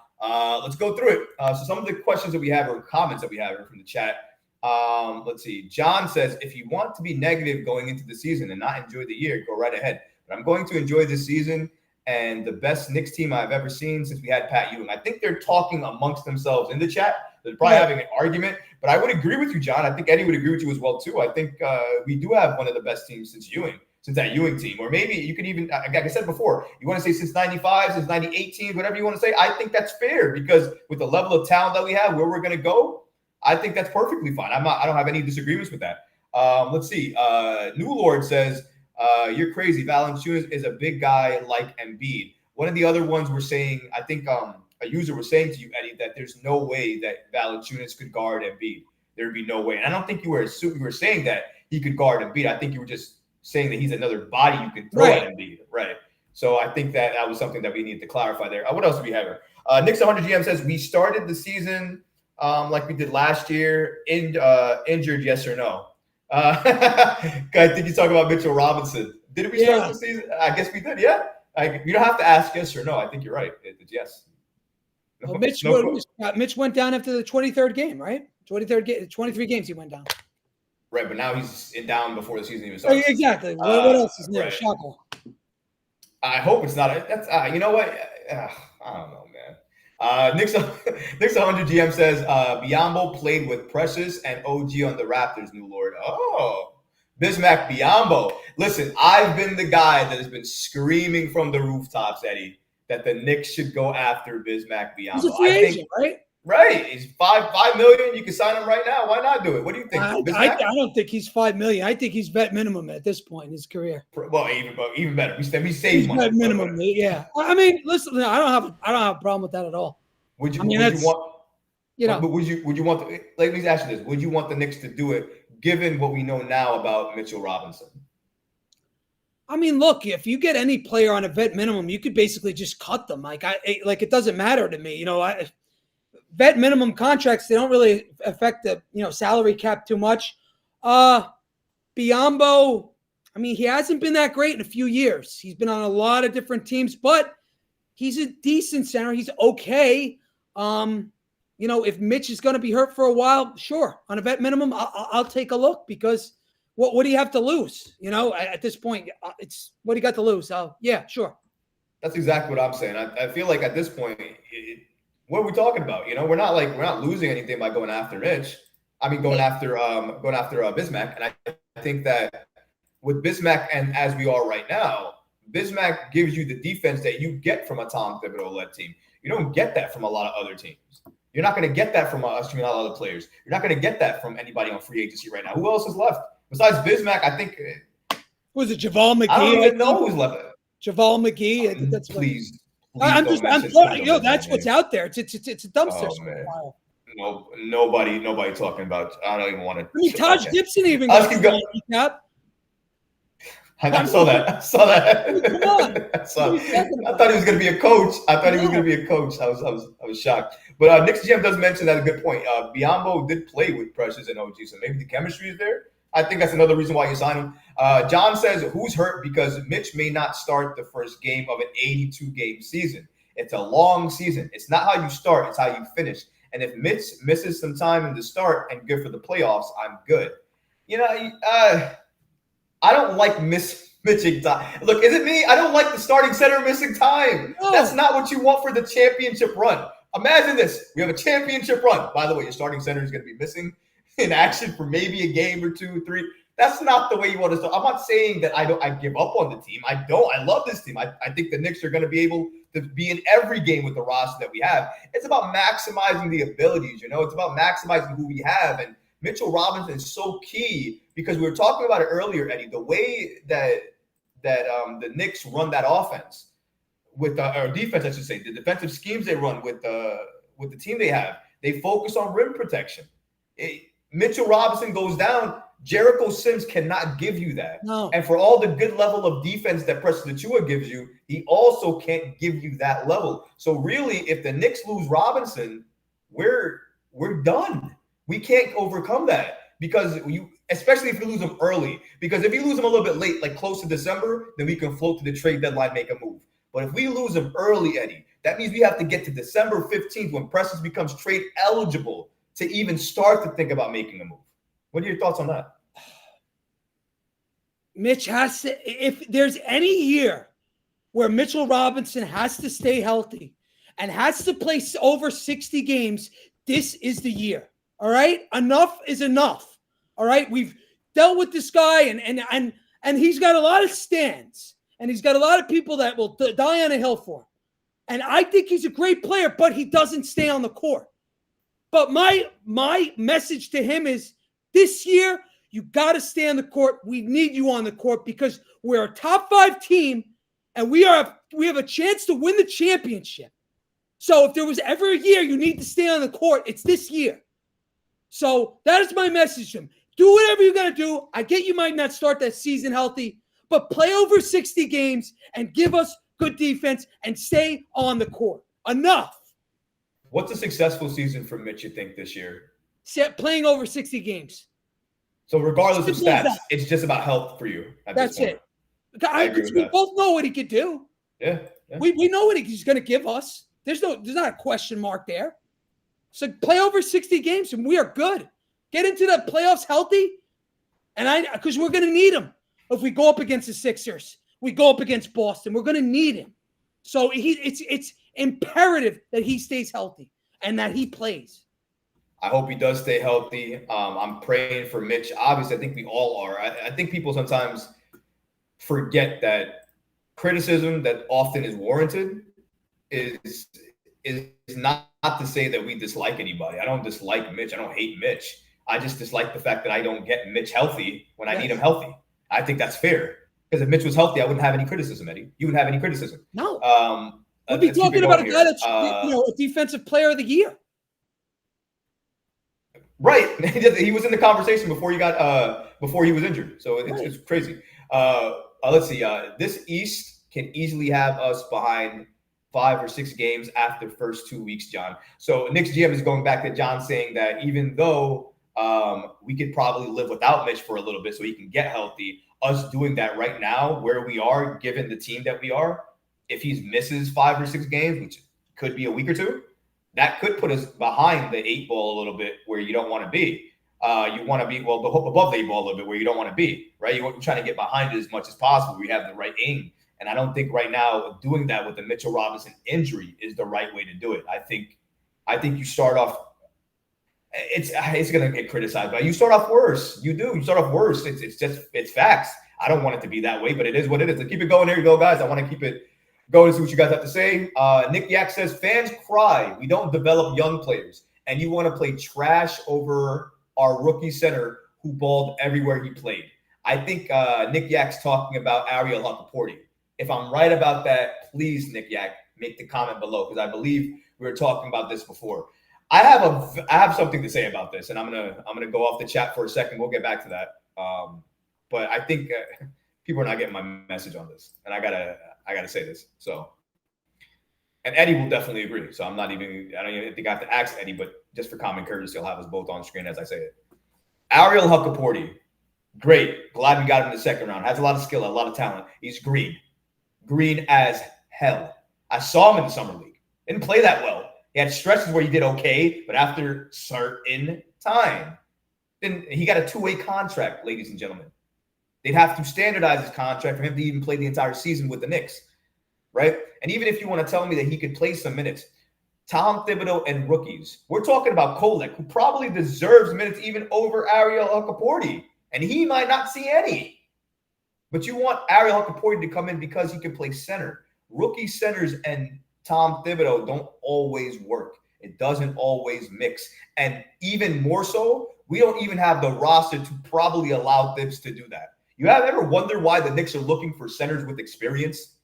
Let's go through it. So some of the questions that we have or comments that we have are from the chat. Let's see. John says, if you want to be negative going into the season and not enjoy the year, go right ahead. But I'm going to enjoy this season and the best Knicks team I've ever seen since we had Pat Ewing. I think they're talking amongst themselves in the chat. They're probably having an argument, but I would agree with you, John. I think Eddie would agree with you as well, too. I think we do have one of the best teams since that Ewing team. Or maybe you could even, like I said before, you want to say since 95, since 98 teams, whatever you want to say. I think that's fair because with the level of talent that we have, where we're going to go, I think that's perfectly fine. I don't have any disagreements with that. Let's see. New Lord says, you're crazy. Valanciunas is a big guy like Embiid. One of the other ones were saying, I think a user was saying to you, Eddie, that there's no way that Valanciunas could guard Embiid. There would be no way. And I don't think you were saying that he could guard Embiid. I think you were just saying that he's another body you could throw at Embiid. Right. So I think that was something that we needed to clarify there. What else do we have here? Knicks 100 GM says, we started the season like we did last year. Injured, yes or no? I think he's talking about Mitchell Robinson. Did we start the season? I guess we did, yeah. You don't have to ask yes or no. I think you're right. It's yes. Well, Mitch went down after the 23rd game, right? 23 games he went down. Right, but now he's down before the season even starts. Exactly. What else is new? Right. Shocker. I hope it's not. That's you know what? I don't know, man. Knicks 100 GM says Biyombo played with Precious and OG on the Raptors, New Lord. Oh, Bismack Biyombo. Listen, I've been the guy that has been screaming from the rooftops, Eddie, that the Knicks should go after Bismack Biyombo. He's a free agent, right? Right. He's $5 million. You can sign him right now. Why not do it? What do you think? I don't think he's $5 million. I think he's vet minimum at this point in his career. Well, even better. We save money. Vet minimum, yeah. I mean, listen, I don't have a problem with that at all. Would you want? But would you want? Let me ask you this: would you want the Knicks to do it, given what we know now about Mitchell Robinson? I mean, look, if you get any player on a vet minimum, you could basically just cut them. Like it doesn't matter to me. Vet minimum contracts, they don't really affect the salary cap too much. Biyombo, I mean, he hasn't been that great in a few years. He's been on a lot of different teams, but he's a decent center. He's okay. If Mitch is going to be hurt for a while, sure, on a vet minimum, I'll take a look because what do you have to lose? At this point, it's what do you got to lose? So yeah, sure. That's exactly what I'm saying. I feel like at this point, what are we talking about? We're not losing anything by going after Mitch. I mean, going after Bismack. And I think that with Bismack and as we are right now, Bismack gives you the defense that you get from a Tom Thibodeau-led team. You don't get that from a lot of other teams. You're not going to get that from a lot of other players. You're not going to get that from anybody on free agency right now. Who else is left besides Bismack? I think. Was it JaVale McGee? I don't even know who's left. JaVale McGee. I think that's please. I'm that's what's out there. It's a dumpster pile. No, nobody talking about. I don't even want to. I mean, Taj Gibson even got recap. I saw that. Come on. I thought he was going to be a coach. I was shocked. But Knicks GM does mention that a good point. Biyombo did play with Precious and OG, so maybe the chemistry is there. I think that's another reason why you sign him. John says, who's hurt because Mitch may not start the first game of an 82-game season. It's a long season. It's not how you start, it's how you finish. And if Mitch misses some time in the start and good for the playoffs, I'm good. I don't like missing time. Look, is it me? I don't like the starting center missing time. No. That's not what you want for the championship run. Imagine this. We have a championship run. By the way, your starting center is going to be missing in action for maybe a game or 2 or 3. That's not the way you want to start. I'm not saying that I give up on the team. I don't. I love this team. I think the Knicks are going to be able to be in every game with the roster that we have. It's about maximizing the abilities, It's about maximizing who we have. And Mitchell Robinson is so key because we were talking about it earlier, Eddie. The way that that the Knicks run that offense with or defense, I should say, the defensive schemes they run with the team they have, they focus on rim protection. Mitchell Robinson goes down, Jericho Sims cannot give you that. No. And for all the good level of defense that Preston Achiuwa gives you, he also can't give you that level. So really, if the Knicks lose Robinson, we're done. We can't overcome that because especially if you lose him early. Because if you lose him a little bit late, like close to December, then we can float to the trade deadline, make a move. But if we lose him early, Eddie, that means we have to get to December 15th when Preston becomes trade eligible to even start to think about making a move. What are your thoughts on that? Mitch has to, if there's any year where Mitchell Robinson has to stay healthy and has to play over 60 games, this is the year. All right? Enough is enough. All right? We've dealt with this guy and he's got a lot of stands and he's got a lot of people that will die on a hill for him. And I think he's a great player, but he doesn't stay on the court. But my message to him is this year, you got to stay on the court. We need you on the court because we're a top 5 team and we have a chance to win the championship. So if there was ever a year you need to stay on the court, it's this year. So that is my message to him. Do whatever you got to do. I get you might not start that season healthy, but play over 60 games and give us good defense and stay on the court. Enough. What's a successful season for Mitch, you think, this year? Playing over 60 games. So regardless of stats, it's just about health for you. That's it. We both know what he could do. Yeah. We know what he's going to give us. There's not a question mark there. So play over 60 games and we are good. Get into the playoffs healthy. And because we're going to need him. If we go up against the Sixers, we go up against Boston, we're going to need him. So it's imperative that he stays healthy and that he plays. I hope he does stay healthy. I'm praying for Mitch. Obviously, I think we all are. I think people sometimes forget that criticism that often is warranted is not to say that we dislike anybody. I don't dislike Mitch. I don't hate Mitch. I just dislike the fact that I don't get Mitch healthy when I need him healthy. I think that's fair. Because if Mitch was healthy, I wouldn't have any criticism, Eddie. You wouldn't have any criticism. No. We'd be talking about a guy that's a defensive player of the year. Right. He was in the conversation before he was injured. So it's crazy. Let's see. This East can easily have us behind 5 or 6 games after the first 2 weeks, John. So Knicks GM is going back to John saying that even though we could probably live without Mitch for a little bit so he can get healthy, us doing that right now where we are, given the team that we are, if he misses 5 or 6 games, which could be a week or two, that could put us behind the 8 ball a little bit where you don't want to be. You want to be, above the 8 ball a little bit where you don't want to be, right? You're trying to get behind it as much as possible. We have the right aim. And I don't think right now doing that with the Mitchell Robinson injury is the right way to do it. I think you start off, it's going to get criticized, but you start off worse. You do. You start off worse. It's facts. I don't want it to be that way, but it is what it is. So keep it going. There you go, guys. I want to keep it going to see what you guys have to say. Nick Yak says, fans cry. We don't develop young players. And you want to play trash over our rookie center who balled everywhere he played. I think Nick Yak's talking about Ariel Huckaporty. If I'm right about that, please, Nick Yak, make the comment below because I believe we were talking about this before. I have something to say about this, and I'm gonna go off the chat for a second. We'll get back to that. But I think people are not getting my message on this, and I gotta say this. So, and Eddie will definitely agree. So I don't even think I have to ask Eddie, but just for common courtesy, I'll have us both on screen as I say it. Ariel Huckaporty, great. Glad we got him in the second round. Has a lot of skill, a lot of talent. He's green as hell. I saw him in the summer league. Didn't play that well. He had stretches where he did okay, but after certain time, then he got a 2-way contract, ladies and gentlemen. They'd have to standardize his contract for him to even play the entire season with the Knicks, right? And even if you want to tell me that he could play some minutes, Tom Thibodeau and rookies, we're talking about Kolek, who probably deserves minutes even over Ariel Huckaporty, and he might not see any. But you want Ariel Huckaporty to come in because he can play center. Rookie centers and Tom Thibodeau don't always work. It doesn't always mix. And even more so, we don't even have the roster to probably allow Thibs to do that. You have ever wondered why the Knicks are looking for centers with experience?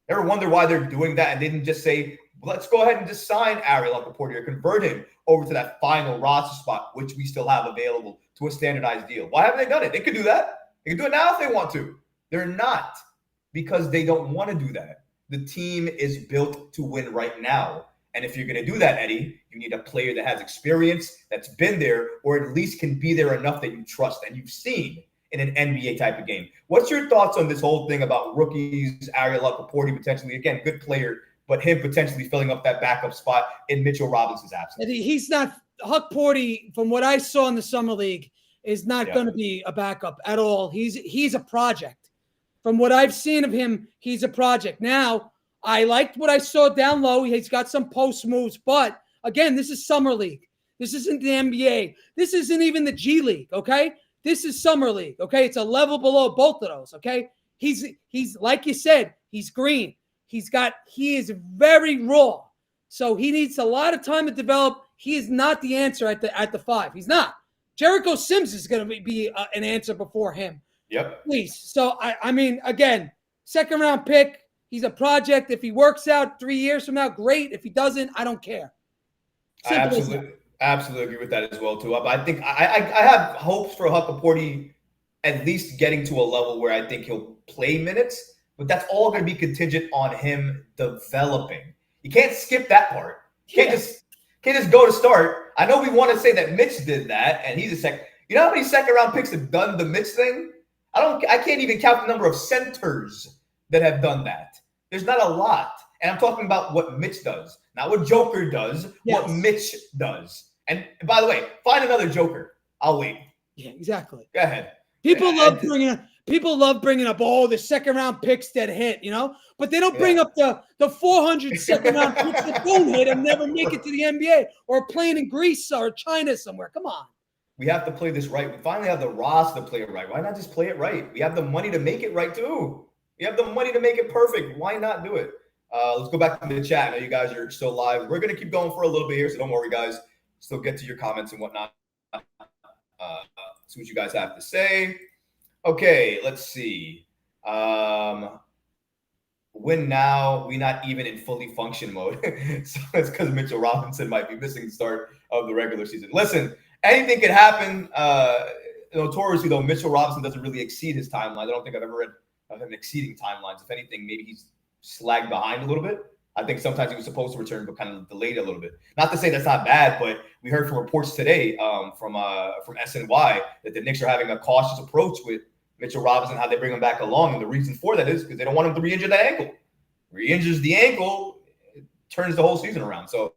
Ever wonder why they're doing that and didn't just say, let's go ahead and just sign Ariel Laporte or convert him over to that final roster spot, which we still have available to a standardized deal? Why haven't they done it? They could do that. They can do it now if they want to. They're not, because they don't want to do that. The team is built to win right now. And if you're going to do that, Eddie, you need a player that has experience, that's been there, or at least can be there enough that you trust and you've seen in an NBA type of game. What's your thoughts on this whole thing about rookies, Ariel Laporte potentially, again, good player, but him potentially filling up that backup spot in Mitchell Robinson's absence? He's not – Huck Porty, from what I saw in the Summer League, is not going to be a backup at all. He's a project. From what I've seen of him, he's a project. Now, I liked what I saw down low. He's got some post moves. But, again, this is Summer League. This isn't the NBA. This isn't even the G League, okay? This is Summer League, okay? It's a level below both of those, okay? He's like you said, he's green. He is very raw. So he needs a lot of time to develop. He is not the answer at the 5. He's not. Jericho Sims is going to be an answer before him. Yep. Please. So, I mean, again, second round pick. He's a project. If he works out 3 years from now, great. If he doesn't, I don't care. I absolutely agree with that as well, too. I think I have hopes for Huck Porty at least getting to a level where I think he'll play minutes, but that's all going to be contingent on him developing. You can't skip that part. You can't just go to start. I know we want to say that Mitch did that, and he's a second. You know how many second round picks have done the Mitch thing? I can't even count the number of centers that have done that. There's not a lot. And I'm talking about what Mitch does, not what Joker does, what Mitch does. And by the way, find another Joker. I'll wait. Yeah, exactly. Go ahead. People love bringing up the second round picks that hit, but they don't bring up the 400 second round picks that don't hit and never make it to the NBA or playing in Greece or China somewhere. Come on. We have to play this right. We finally have the roster to play it right. Why not just play it right? We have the money to make it right too. We have the money to make it perfect. Why not do it? Let's go back to the chat. I know you guys are still live. We're going to keep going for a little bit here, so don't worry, guys. Still get to your comments and whatnot. See what you guys have to say. Okay, let's see. Win now. We not even in fully function mode. So it's because Mitchell Robinson might be missing the start of the regular season. Listen, anything could happen. Notoriously, though, Mitchell Robinson doesn't really exceed his timeline. I don't think I've ever read of him exceeding timelines. If anything, maybe he's slagged behind a little bit. I think sometimes he was supposed to return, but kind of delayed a little bit. Not to say that's not bad, but we heard from reports today from SNY that the Knicks are having a cautious approach with Mitchell Robinson, how they bring him back along. And the reason for that is because they don't want him to re-injure that ankle. Re-injures the ankle, it turns the whole season around. So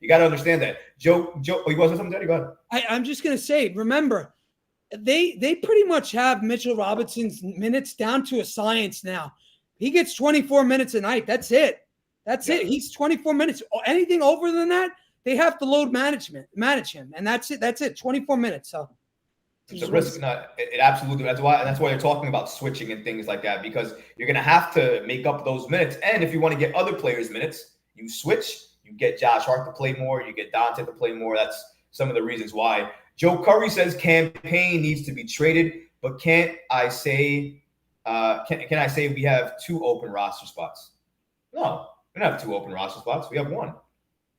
you got to understand that. Joe, you want to say something, Daddy? Go ahead. I'm just going to say, remember, they pretty much have Mitchell Robinson's minutes down to a science now. He gets 24 minutes a night. That's it. That's it. He's 24 minutes. Anything over than that, they have to manage him. And that's it. That's it. 24 minutes. So it's a risk. It absolutely. That's why they're talking about switching and things like that, because you're going to have to make up those minutes. And if you want to get other players minutes, you switch. You get Josh Hart to play more. You get Dante to play more. That's some of the reasons why. Joe Curry says campaign needs to be traded, but can I say we have 2 open roster spots? No, we don't have 2 open roster spots. We have 1.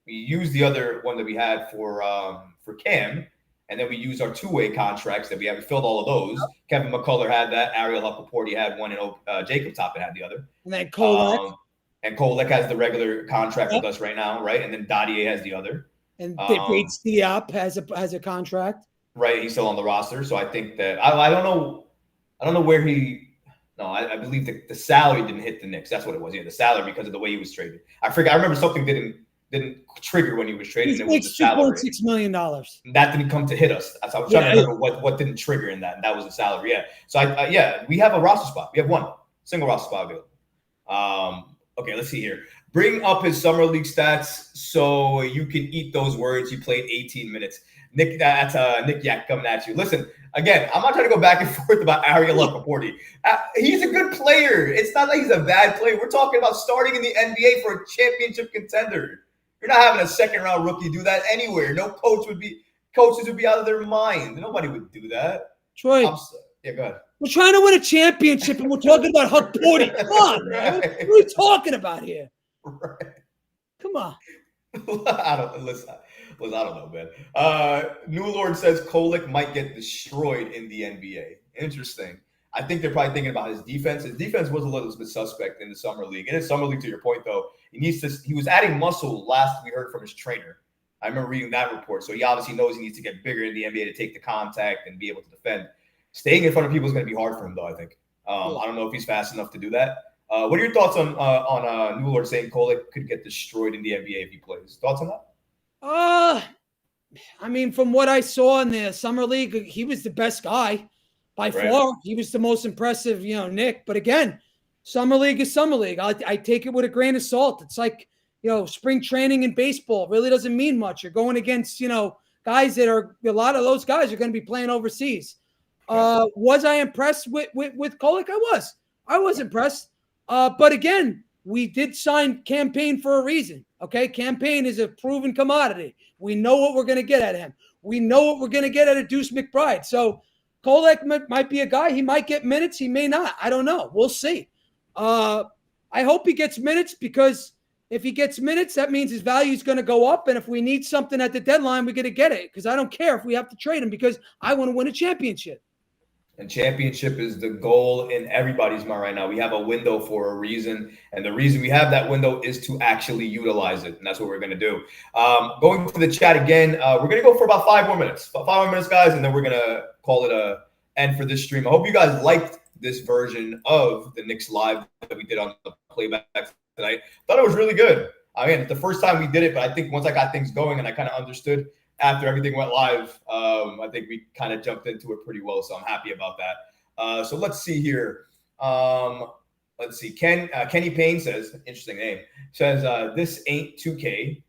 We used the other one that we had for Cam, and then we used our 2-way contracts that we have. We filled all of those. Yep. Kevin McCullough had that. Ariel Laporte had one, and Jacob Toppin had the other. And then Kolek. And Kolek has the regular contract with us right now, right? And then Dadier has the other. And Bates Diop has a contract. Right, he's still on the roster. So I think that I don't know where he. No, I believe the salary didn't hit the Knicks. That's what it was. Yeah, the salary because of the way he was traded. I remember something didn't trigger when he was traded. He makes $2.6 million. That didn't come to hit us. I was trying to remember what didn't trigger in that. And that was the salary. Yeah. So we have a roster spot. We have 1 single roster spot available. Okay, let's see here. Bring up his summer league stats so you can eat those words. He played 18 minutes. Nick, that's Nick Yak coming at you. Listen, again, I'm not trying to go back and forth about Ariel Laporte. He's a good player. It's not like he's a bad player. We're talking about starting in the NBA for a championship contender. You're not having a second-round rookie do that anywhere. No coaches would be out of their mind. Nobody would do that. Troy, go ahead. We're trying to win a championship, and we're talking about Huck Porty. Come on, man. What are we talking about here? Right. Come on. I don't know, man. New Lord says Kolek might get destroyed in the NBA. Interesting. I think they're probably thinking about his defense. His defense was a little bit suspect in the summer league. In his summer league, to your point, though, he was adding muscle last we heard from his trainer. I remember reading that report. So he obviously knows he needs to get bigger in the NBA to take the contact and be able to defend. Staying in front of people is going to be hard for him, though, I think. I don't know if he's fast enough to do that. What are your thoughts on New Lord saying Kolek could get destroyed in the NBA if he plays? Thoughts on that? I mean, from what I saw in the summer league, he was the best guy by far. He was the most impressive, Nick. But again, summer league is summer league. I take it with a grain of salt. It's like, spring training in baseball really doesn't mean much. You're going against, guys that are, a lot of those guys are going to be playing overseas. Was I impressed with Kolek? I was impressed. But again, we did sign Campaign for a reason. Okay. Campaign is a proven commodity. We know what we're going to get out of him. We know what we're going to get out of Deuce McBride. So Kolek might be a guy. He might get minutes. He may not. I don't know. We'll see. I hope he gets minutes, because if he gets minutes, that means his value is going to go up. And if we need something at the deadline, we're going to get it, because I don't care if we have to trade him, because I want to win a championship. And championship is the goal in everybody's mind right now. We have a window for a reason. And the reason we have that window is to actually utilize it. And that's what we're going to do. Going to the chat again, we're going to go for about 5 more minutes. 5 more minutes, guys, and then we're going to call it a end for this stream. I hope you guys liked this version of the Knicks Live that we did on the playback tonight. Thought it was really good. I mean, it's the first time we did it, but I think once I got things going and I kind of understood after everything went live, I think we kind of jumped into it pretty well, so I'm happy about that. So let's see here. Let's see. Kenny Payne says, interesting name, says, this ain't 2K.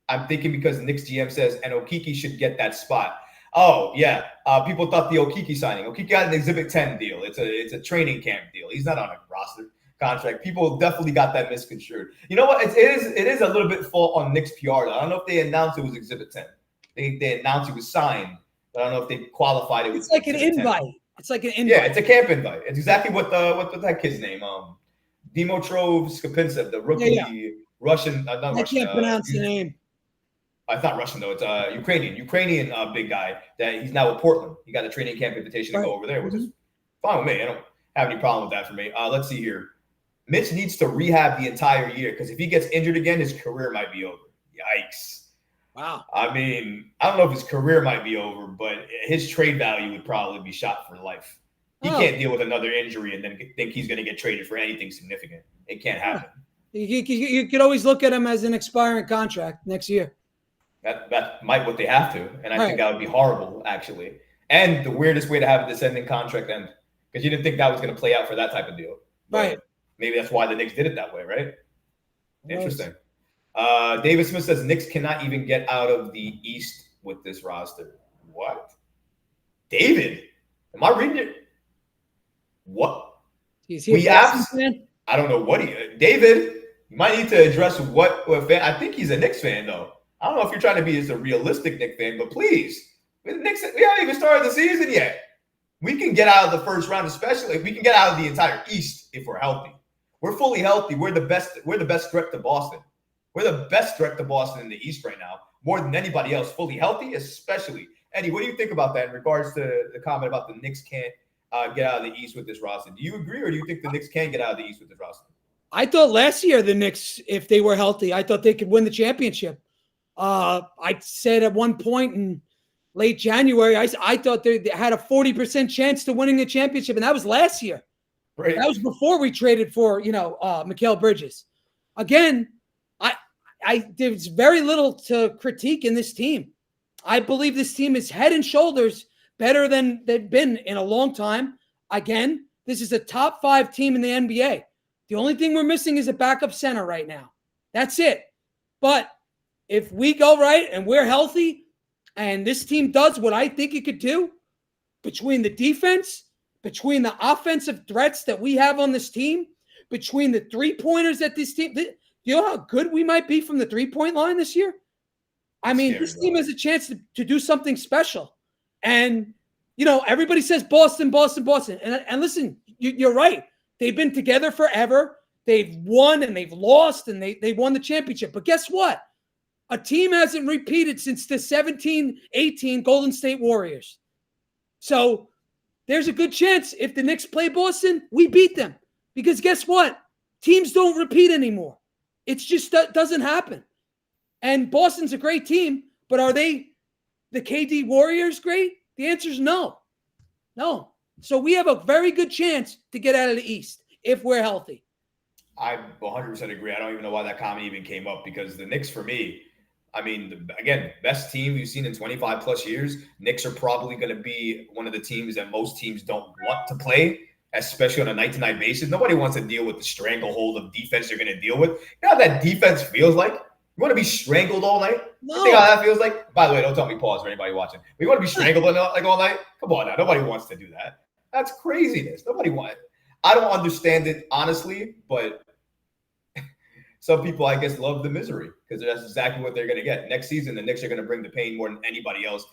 I'm thinking because Knicks GM says, and Okiki should get that spot. Oh, yeah. People thought the Okiki signing. Okiki got an Exhibit 10 deal. It's a training camp deal. He's not on a roster contract. People definitely got that misconstrued. You know what? It is a little bit fault on Knicks PR, though. I don't know if they announced it was Exhibit 10. They announced it was signed, but I don't know if they qualified it. It's like an invite. 10. It's like an invite. Yeah, it's a camp invite. It's exactly what that kid's name, Dimitrov Skopinsev, the rookie Russian. I can't pronounce the name. It's not Russian though. It's Ukrainian big guy that he's now at Portland. He got a training camp invitation to go over there, which is fine with me. I don't have any problem with that for me. Let's see here. Mitch needs to rehab the entire year, because if he gets injured again, his career might be over. Yikes. Wow. I mean, I don't know if his career might be over, but his trade value would probably be shot for life. He can't deal with another injury and then think he's going to get traded for anything significant. It can't happen. You could always look at him as an expiring contract next year. That might what they have to, and I think that would be horrible, actually. And the weirdest way to have a descending contract end, because you didn't think that was going to play out for that type of deal. Right. But maybe that's why the Knicks did it that way, right? Interesting. David Smith says Knicks cannot even get out of the East with this roster. What? David, am I reading it? What? We asked. I don't know what David, you might need to address what fan. I think he's a Knicks fan, though. I don't know if you're trying to be a realistic Knicks fan, but please, we haven't even started the season yet. We can get out of the first round, especially if we can get out of the entire East if we're healthy. We're fully healthy. We're the best threat to Boston. We're the best threat to Boston in the East right now, more than anybody else. Fully healthy, especially. Eddie, what do you think about that in regards to the comment about the Knicks can't get out of the East with this roster? Do you agree, or do you think the Knicks can get out of the East with this roster? I thought last year the Knicks, if they were healthy, I thought they could win the championship. I said at one point in late January, I thought they had a 40% chance to winning the championship, and that was last year. Right. That was before we traded for Mikal Bridges. Again, there's very little to critique in this team. I believe this team is head and shoulders better than they've been in a long time. Again, this is a top 5 team in the NBA. The only thing we're missing is a backup center right now. That's it. But if we go right and we're healthy and this team does what I think it could do, between the defense, between the offensive threats that we have on this team, between the three-pointers that this team – you know how good we might be from the three-point line this year? I mean, this team has a chance to do something special. And everybody says Boston, Boston, Boston. And listen, you're right. They've been together forever. They've won and they've lost and they won the championship. But guess what? A team hasn't repeated since the 17-18 Golden State Warriors. So there's a good chance if the Knicks play Boston, we beat them. Because guess what? Teams don't repeat anymore. It's just doesn't happen. And Boston's a great team, but are they the KD Warriors great? The answer is no. No. So we have a very good chance to get out of the East if we're healthy. I 100% agree. I don't even know why that comment even came up because the Knicks, for me, I mean, again, best team we've seen in 25 plus years. Knicks are probably going to be one of the teams that most teams don't want to play, especially on a night-to-night basis. Nobody wants to deal with the stranglehold of defense they're going to deal with. You know how that defense feels like? You want to be strangled all night? No. You think how that feels like? By the way, don't tell me pause for anybody watching. But you want to be strangled all night? Come on now. Nobody wants to do that. That's craziness. Nobody wants it. I don't understand it, honestly, but some people, I guess, love the misery because that's exactly what they're going to get. Next season, the Knicks are going to bring the pain more than anybody else,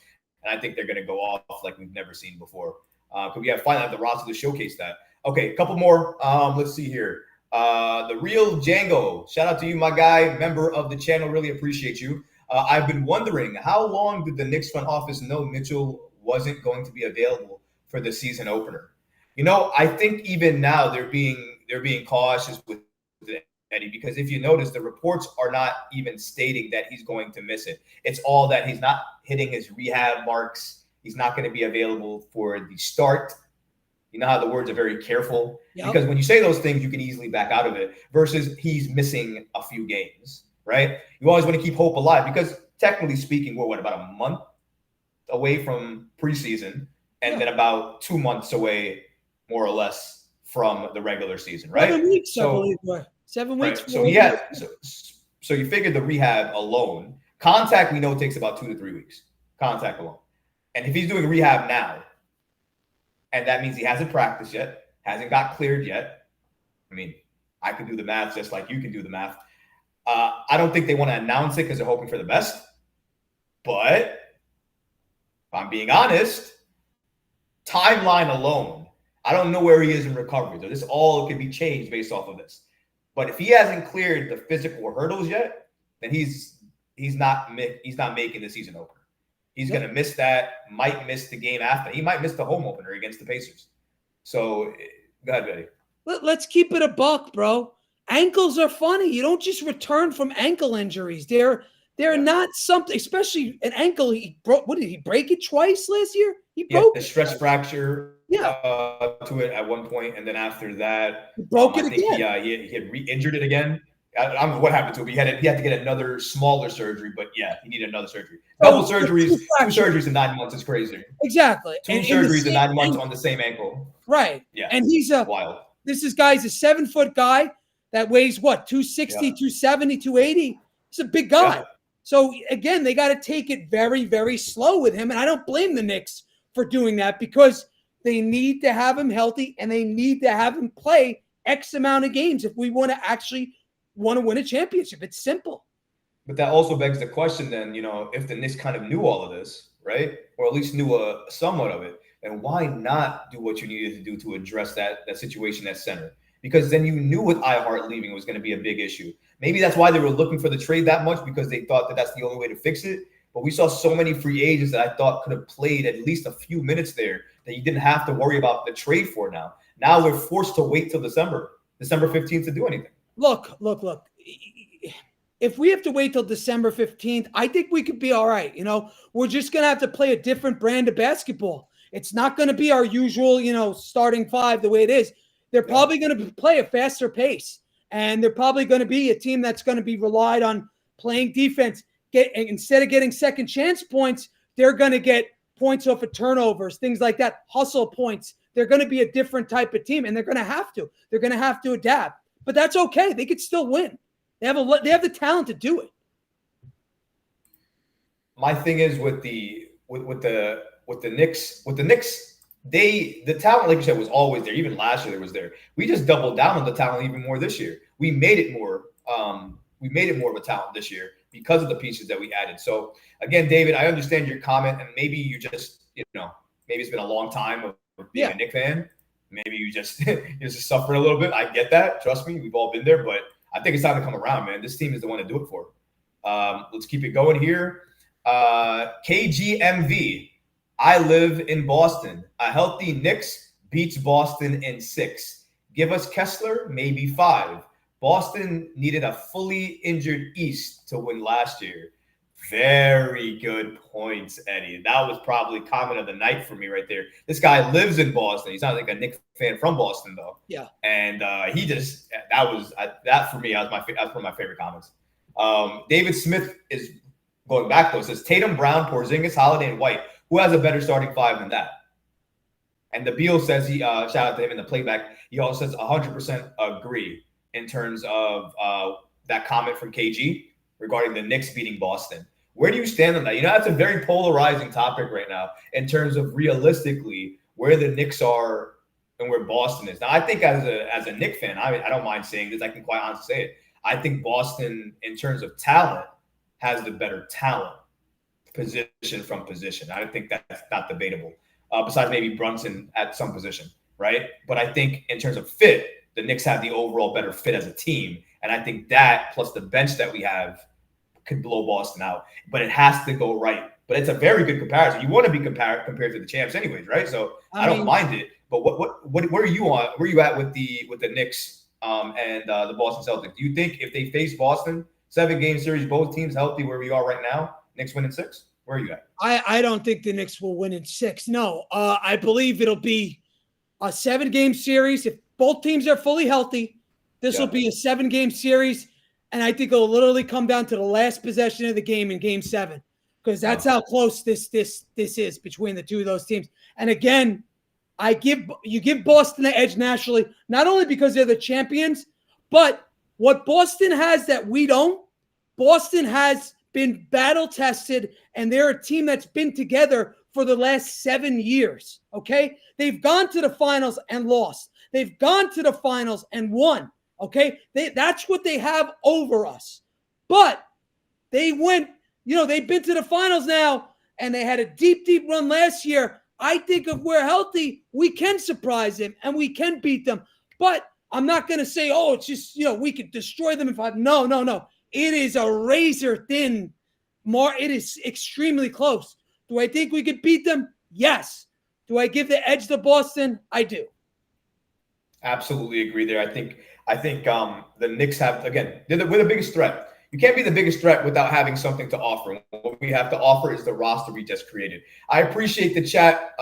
and I think they're going to go off like we've never seen before. Because we finally have the roster to showcase that. Okay, a couple more. Let's see here. The Real Django. Shout out to you, my guy, member of the channel. Really appreciate you. I've been wondering, how long did the Knicks front office know Mitchell wasn't going to be available for the season opener? I think even now they're being cautious with Eddie, because if you notice, the reports are not even stating that he's going to miss it. It's all that he's not hitting his rehab marks. He's not going to be available for the start. You know how the words are very careful? Yep. Because when you say those things, you can easily back out of it versus he's missing a few games, right? You always want to keep hope alive because technically speaking, we're about a month away from preseason and then about 2 months away, more or less, from the regular season, right? 7 weeks, I believe. 7 weeks. Right. So you figure the rehab alone, contact we know takes about 2 to 3 weeks, contact alone. And if he's doing rehab now, and that means he hasn't practiced yet, hasn't got cleared yet. I mean, I can do the math just like you can do the math. I don't think they want to announce it because they're hoping for the best. But if I'm being honest, timeline alone, I don't know where he is in recovery. So this all can be changed based off of this. But if he hasn't cleared the physical hurdles yet, then he's not making the season opener. He's going to miss that, might miss the game after. He might miss the home opener against the Pacers. So, go ahead, Eddie. Let's keep it a buck, bro. Ankles are funny. You don't just return from ankle injuries. They're not something, especially an ankle. He broke. What did he break it twice last year? He broke a stress fracture to it at one point, and then after that, he broke it again. He had re-injured it again. I don't know what happened to him. He had to get another smaller surgery, but he needed another surgery. Double surgeries, 2 surgeries in 9 months is crazy. Exactly. Two surgeries in 9 months on the same ankle. Right. Yeah. And he's wild. He's a 7-foot guy that weighs 260, 270, 280. He's a big guy. Yeah. So again, they got to take it very, very slow with him. And I don't blame the Knicks for doing that because they need to have him healthy and they need to have him play X amount of games if we want to win a championship. It's simple. But that also begs the question then, if the Knicks kind of knew all of this, right? Or at least knew somewhat of it, then why not do what you needed to do to address that situation at center? Because then you knew with iHeart leaving was going to be a big issue. Maybe that's why they were looking for the trade that much, because they thought that that's the only way to fix it. But we saw so many free agents that I thought could have played at least a few minutes there that you didn't have to worry about the trade for now. Now we're forced to wait till December 15th to do anything. Look. If we have to wait till December 15th, I think we could be all right. We're just going to have to play a different brand of basketball. It's not going to be our usual, starting five the way it is. They're probably going to play a faster pace, and they're probably going to be a team that's going to be relied on playing defense. Instead of getting second chance points, they're going to get points off of turnovers, things like that, hustle points. They're going to be a different type of team, and they're going to have to. They're going to have to adapt. But that's okay. They could still win. They have the talent to do it. My thing is with the Knicks, the talent, like you said, was always there. Even last year, it was there. We just doubled down on the talent even more this year. We made it more. We made it more of a talent this year because of the pieces that we added. So again, David, I understand your comment, and maybe you just maybe it's been a long time of being a Knicks fan. Maybe you're just suffering a little bit. I get that. Trust me, we've all been there. But I think it's time to come around, man. This team is the one to do it for. Let's keep it going here. KGMV. I live in Boston. A healthy Knicks beats Boston in 6. Give us Kessler, maybe 5. Boston needed a fully injured East to win last year. Very good points, Eddie. That was probably comment of the night for me right there. This guy lives in Boston. He's not like a Knicks fan from Boston, though. Yeah. And that for me, that's one of my favorite comments. David Smith is going back, though. Says Tatum, Brown, Porzingis, Holiday, and White. Who has a better starting 5 than that? And the Beal says he shout out to him in the playback. He also says 100% agree in terms of that comment from KG regarding the Knicks beating Boston. Where do you stand on that? You know, that's a very polarizing topic right now in terms of realistically where the Knicks are and where Boston is. Now, I think as a Knicks fan, I don't mind saying this. I can quite honestly say it. I think Boston, in terms of talent, has the better talent position from position. I think that's not debatable. Besides maybe Brunson at some position, right? But I think in terms of fit, the Knicks have the overall better fit as a team. And I think that plus the bench that we have could blow Boston out. But it has to go right. But it's a very good comparison. You want to be compared to the champs anyways, right? So I don't mind it. But where are you on? Where are you at with the Knicks and the Boston Celtics? Do you think if they face Boston, 7-game series, both teams healthy where we are right now, Knicks win in 6? Where are you at? I don't think the Knicks will win in 6. No, I believe it'll be a 7-game series. If both teams are fully healthy, this will be a 7-game series. And I think it'll literally come down to the last possession of the game in Game 7, because that's how close this is between the two of those teams. And again, you give Boston the edge nationally, not only because they're the champions, but what Boston has that we don't. Boston has been battle tested, and they're a team that's been together for the last 7 years. Okay, they've gone to the finals and lost. They've gone to the finals and won. Okay, that's what they have over us. But they went, they've been to the finals now, and they had a deep, deep run last year. I think if we're healthy, we can surprise them and we can beat them. But I'm not going to say, it's just, we could destroy them in 5. No. It is a razor thin. It is extremely close. Do I think we could beat them? Yes. Do I give the edge to Boston? I do. Absolutely agree there. I think the Knicks have, again, we're the biggest threat. You can't be the biggest threat without having something to offer. What we have to offer is the roster we just created. I appreciate the chat.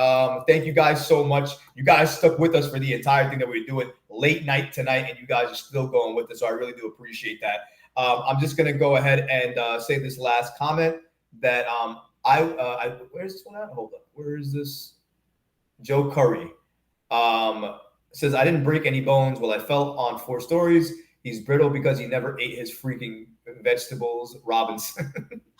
Thank you guys so much. You guys stuck with us for the entire thing that we were doing late night tonight, and you guys are still going with us. So I really do appreciate that. I'm just going to go ahead and say this last comment that where's this one at? Hold up. Where is this? Joe Curry says, I didn't break any bones while I fell on 4 stories. He's brittle because he never ate his freaking vegetables, Robinson.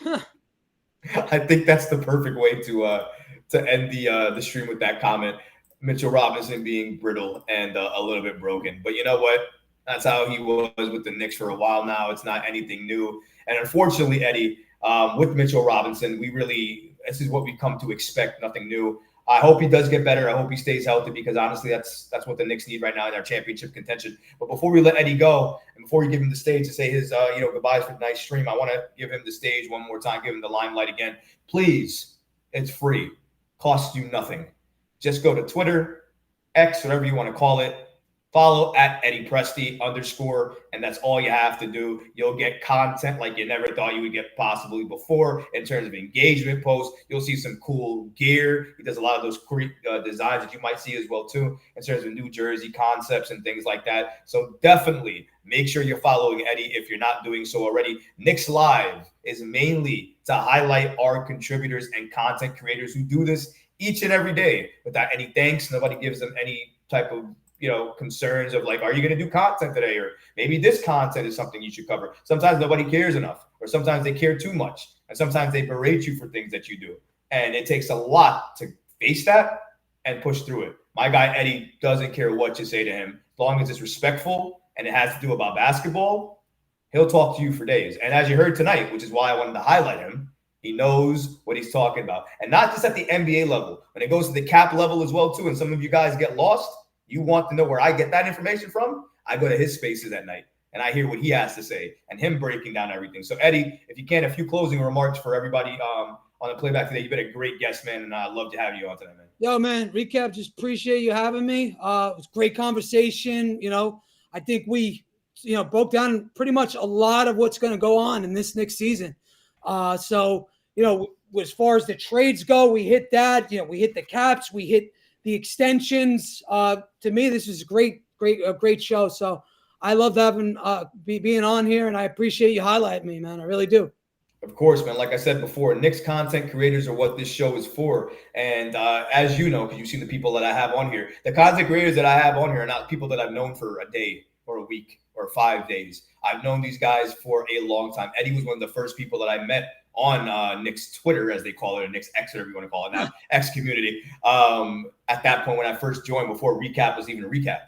I think that's the perfect way to end the stream with that comment. Mitchell Robinson being brittle and a little bit broken. But you know what? That's how he was with the Knicks for a while now. It's not anything new. And unfortunately, Eddie, with Mitchell Robinson, this is what we've come to expect, nothing new. I hope he does get better. I hope he stays healthy, because honestly, that's what the Knicks need right now in our championship contention. But before we let Eddie go, and before we give him the stage to say his goodbyes for tonight's stream, I want to give him the stage one more time, give him the limelight again. Please, it's free, costs you nothing. Just go to Twitter, X, whatever you want to call it. Follow at Eddie Presti _ and that's all you have to do. You'll get content like you never thought you would get possibly before in terms of engagement posts. You'll see some cool gear. He does a lot of those designs that you might see as well too, in terms of New Jersey concepts and things like that. So definitely make sure you're following Eddie if you're not doing so already. Knicks Live is mainly to highlight our contributors and content creators who do this each and every day without any thanks. Nobody gives them any type of concerns of like, are you going to do content today? Or maybe this content is something you should cover. Sometimes nobody cares enough, or sometimes they care too much. And sometimes they berate you for things that you do. And it takes a lot to face that and push through it. My guy, Eddie, doesn't care what you say to him. As long as it's respectful and it has to do about basketball, he'll talk to you for days. And as you heard tonight, which is why I wanted to highlight him, He knows what he's talking about. And not just at the NBA level. When it goes to the cap level as well, too, and some of you guys get lost, you want to know where I get that information from? I go to his spaces at night, and I hear what he has to say and him breaking down everything. So, Eddie, if you can, a few closing remarks for everybody on the playback today. You've been a great guest, man, and I'd love to have you on today, man. Yo, man, Recap, just appreciate you having me. It was a great conversation. I think we, broke down pretty much a lot of what's going to go on in this next season. So, as far as the trades go, we hit that. We hit the caps, we hit the extensions. To me, this is a great show. So I love having being on here, and I appreciate you highlighting me, man. I really do. Of course, man. Like I said before, Knicks content creators are what this show is for. And as you know, because you've seen the people that I have on here, the content creators that I have on here are not people that I've known for a day or a week or 5 days. I've known these guys for a long time. Eddie was one of the first people that I met on Knicks Twitter, as they call it, or Knicks X, whatever you want to call it now, X community. At that point when I first joined, before Recap was even a Recap,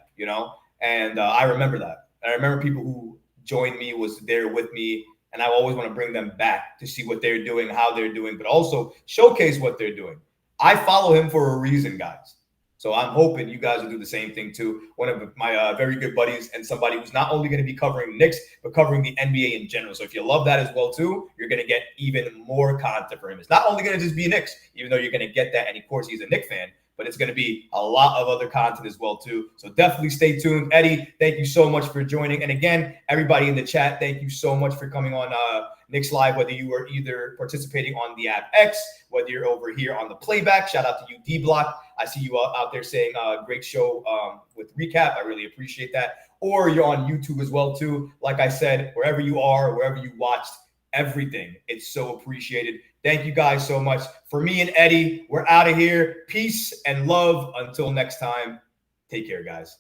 and I remember that. I remember people who joined me, was there with me, and I always want to bring them back to see what they're doing, how they're doing, but also showcase what they're doing. I follow him for a reason, guys. So I'm hoping you guys will do the same thing too. One of my very good buddies, and somebody who's not only going to be covering Knicks, but covering the NBA in general. So if you love that as well too, you're going to get even more content for him. It's not only going to just be Knicks, even though you're going to get that. And of course, he's a Knicks fan, but it's going to be a lot of other content as well too. So definitely stay tuned. Eddie, thank you so much for joining. And again, everybody in the chat, thank you so much for coming on Knicks Live, whether you are either participating on the app X, whether you're over here on the playback. Shout out to you, D-Block. I see you out there saying great show with Recap. I really appreciate that. Or you're on YouTube as well too. Like I said, wherever you are, wherever you watched everything, it's so appreciated. Thank you guys so much. For me and Eddie, we're out of here. Peace and love. Until next time, take care, guys.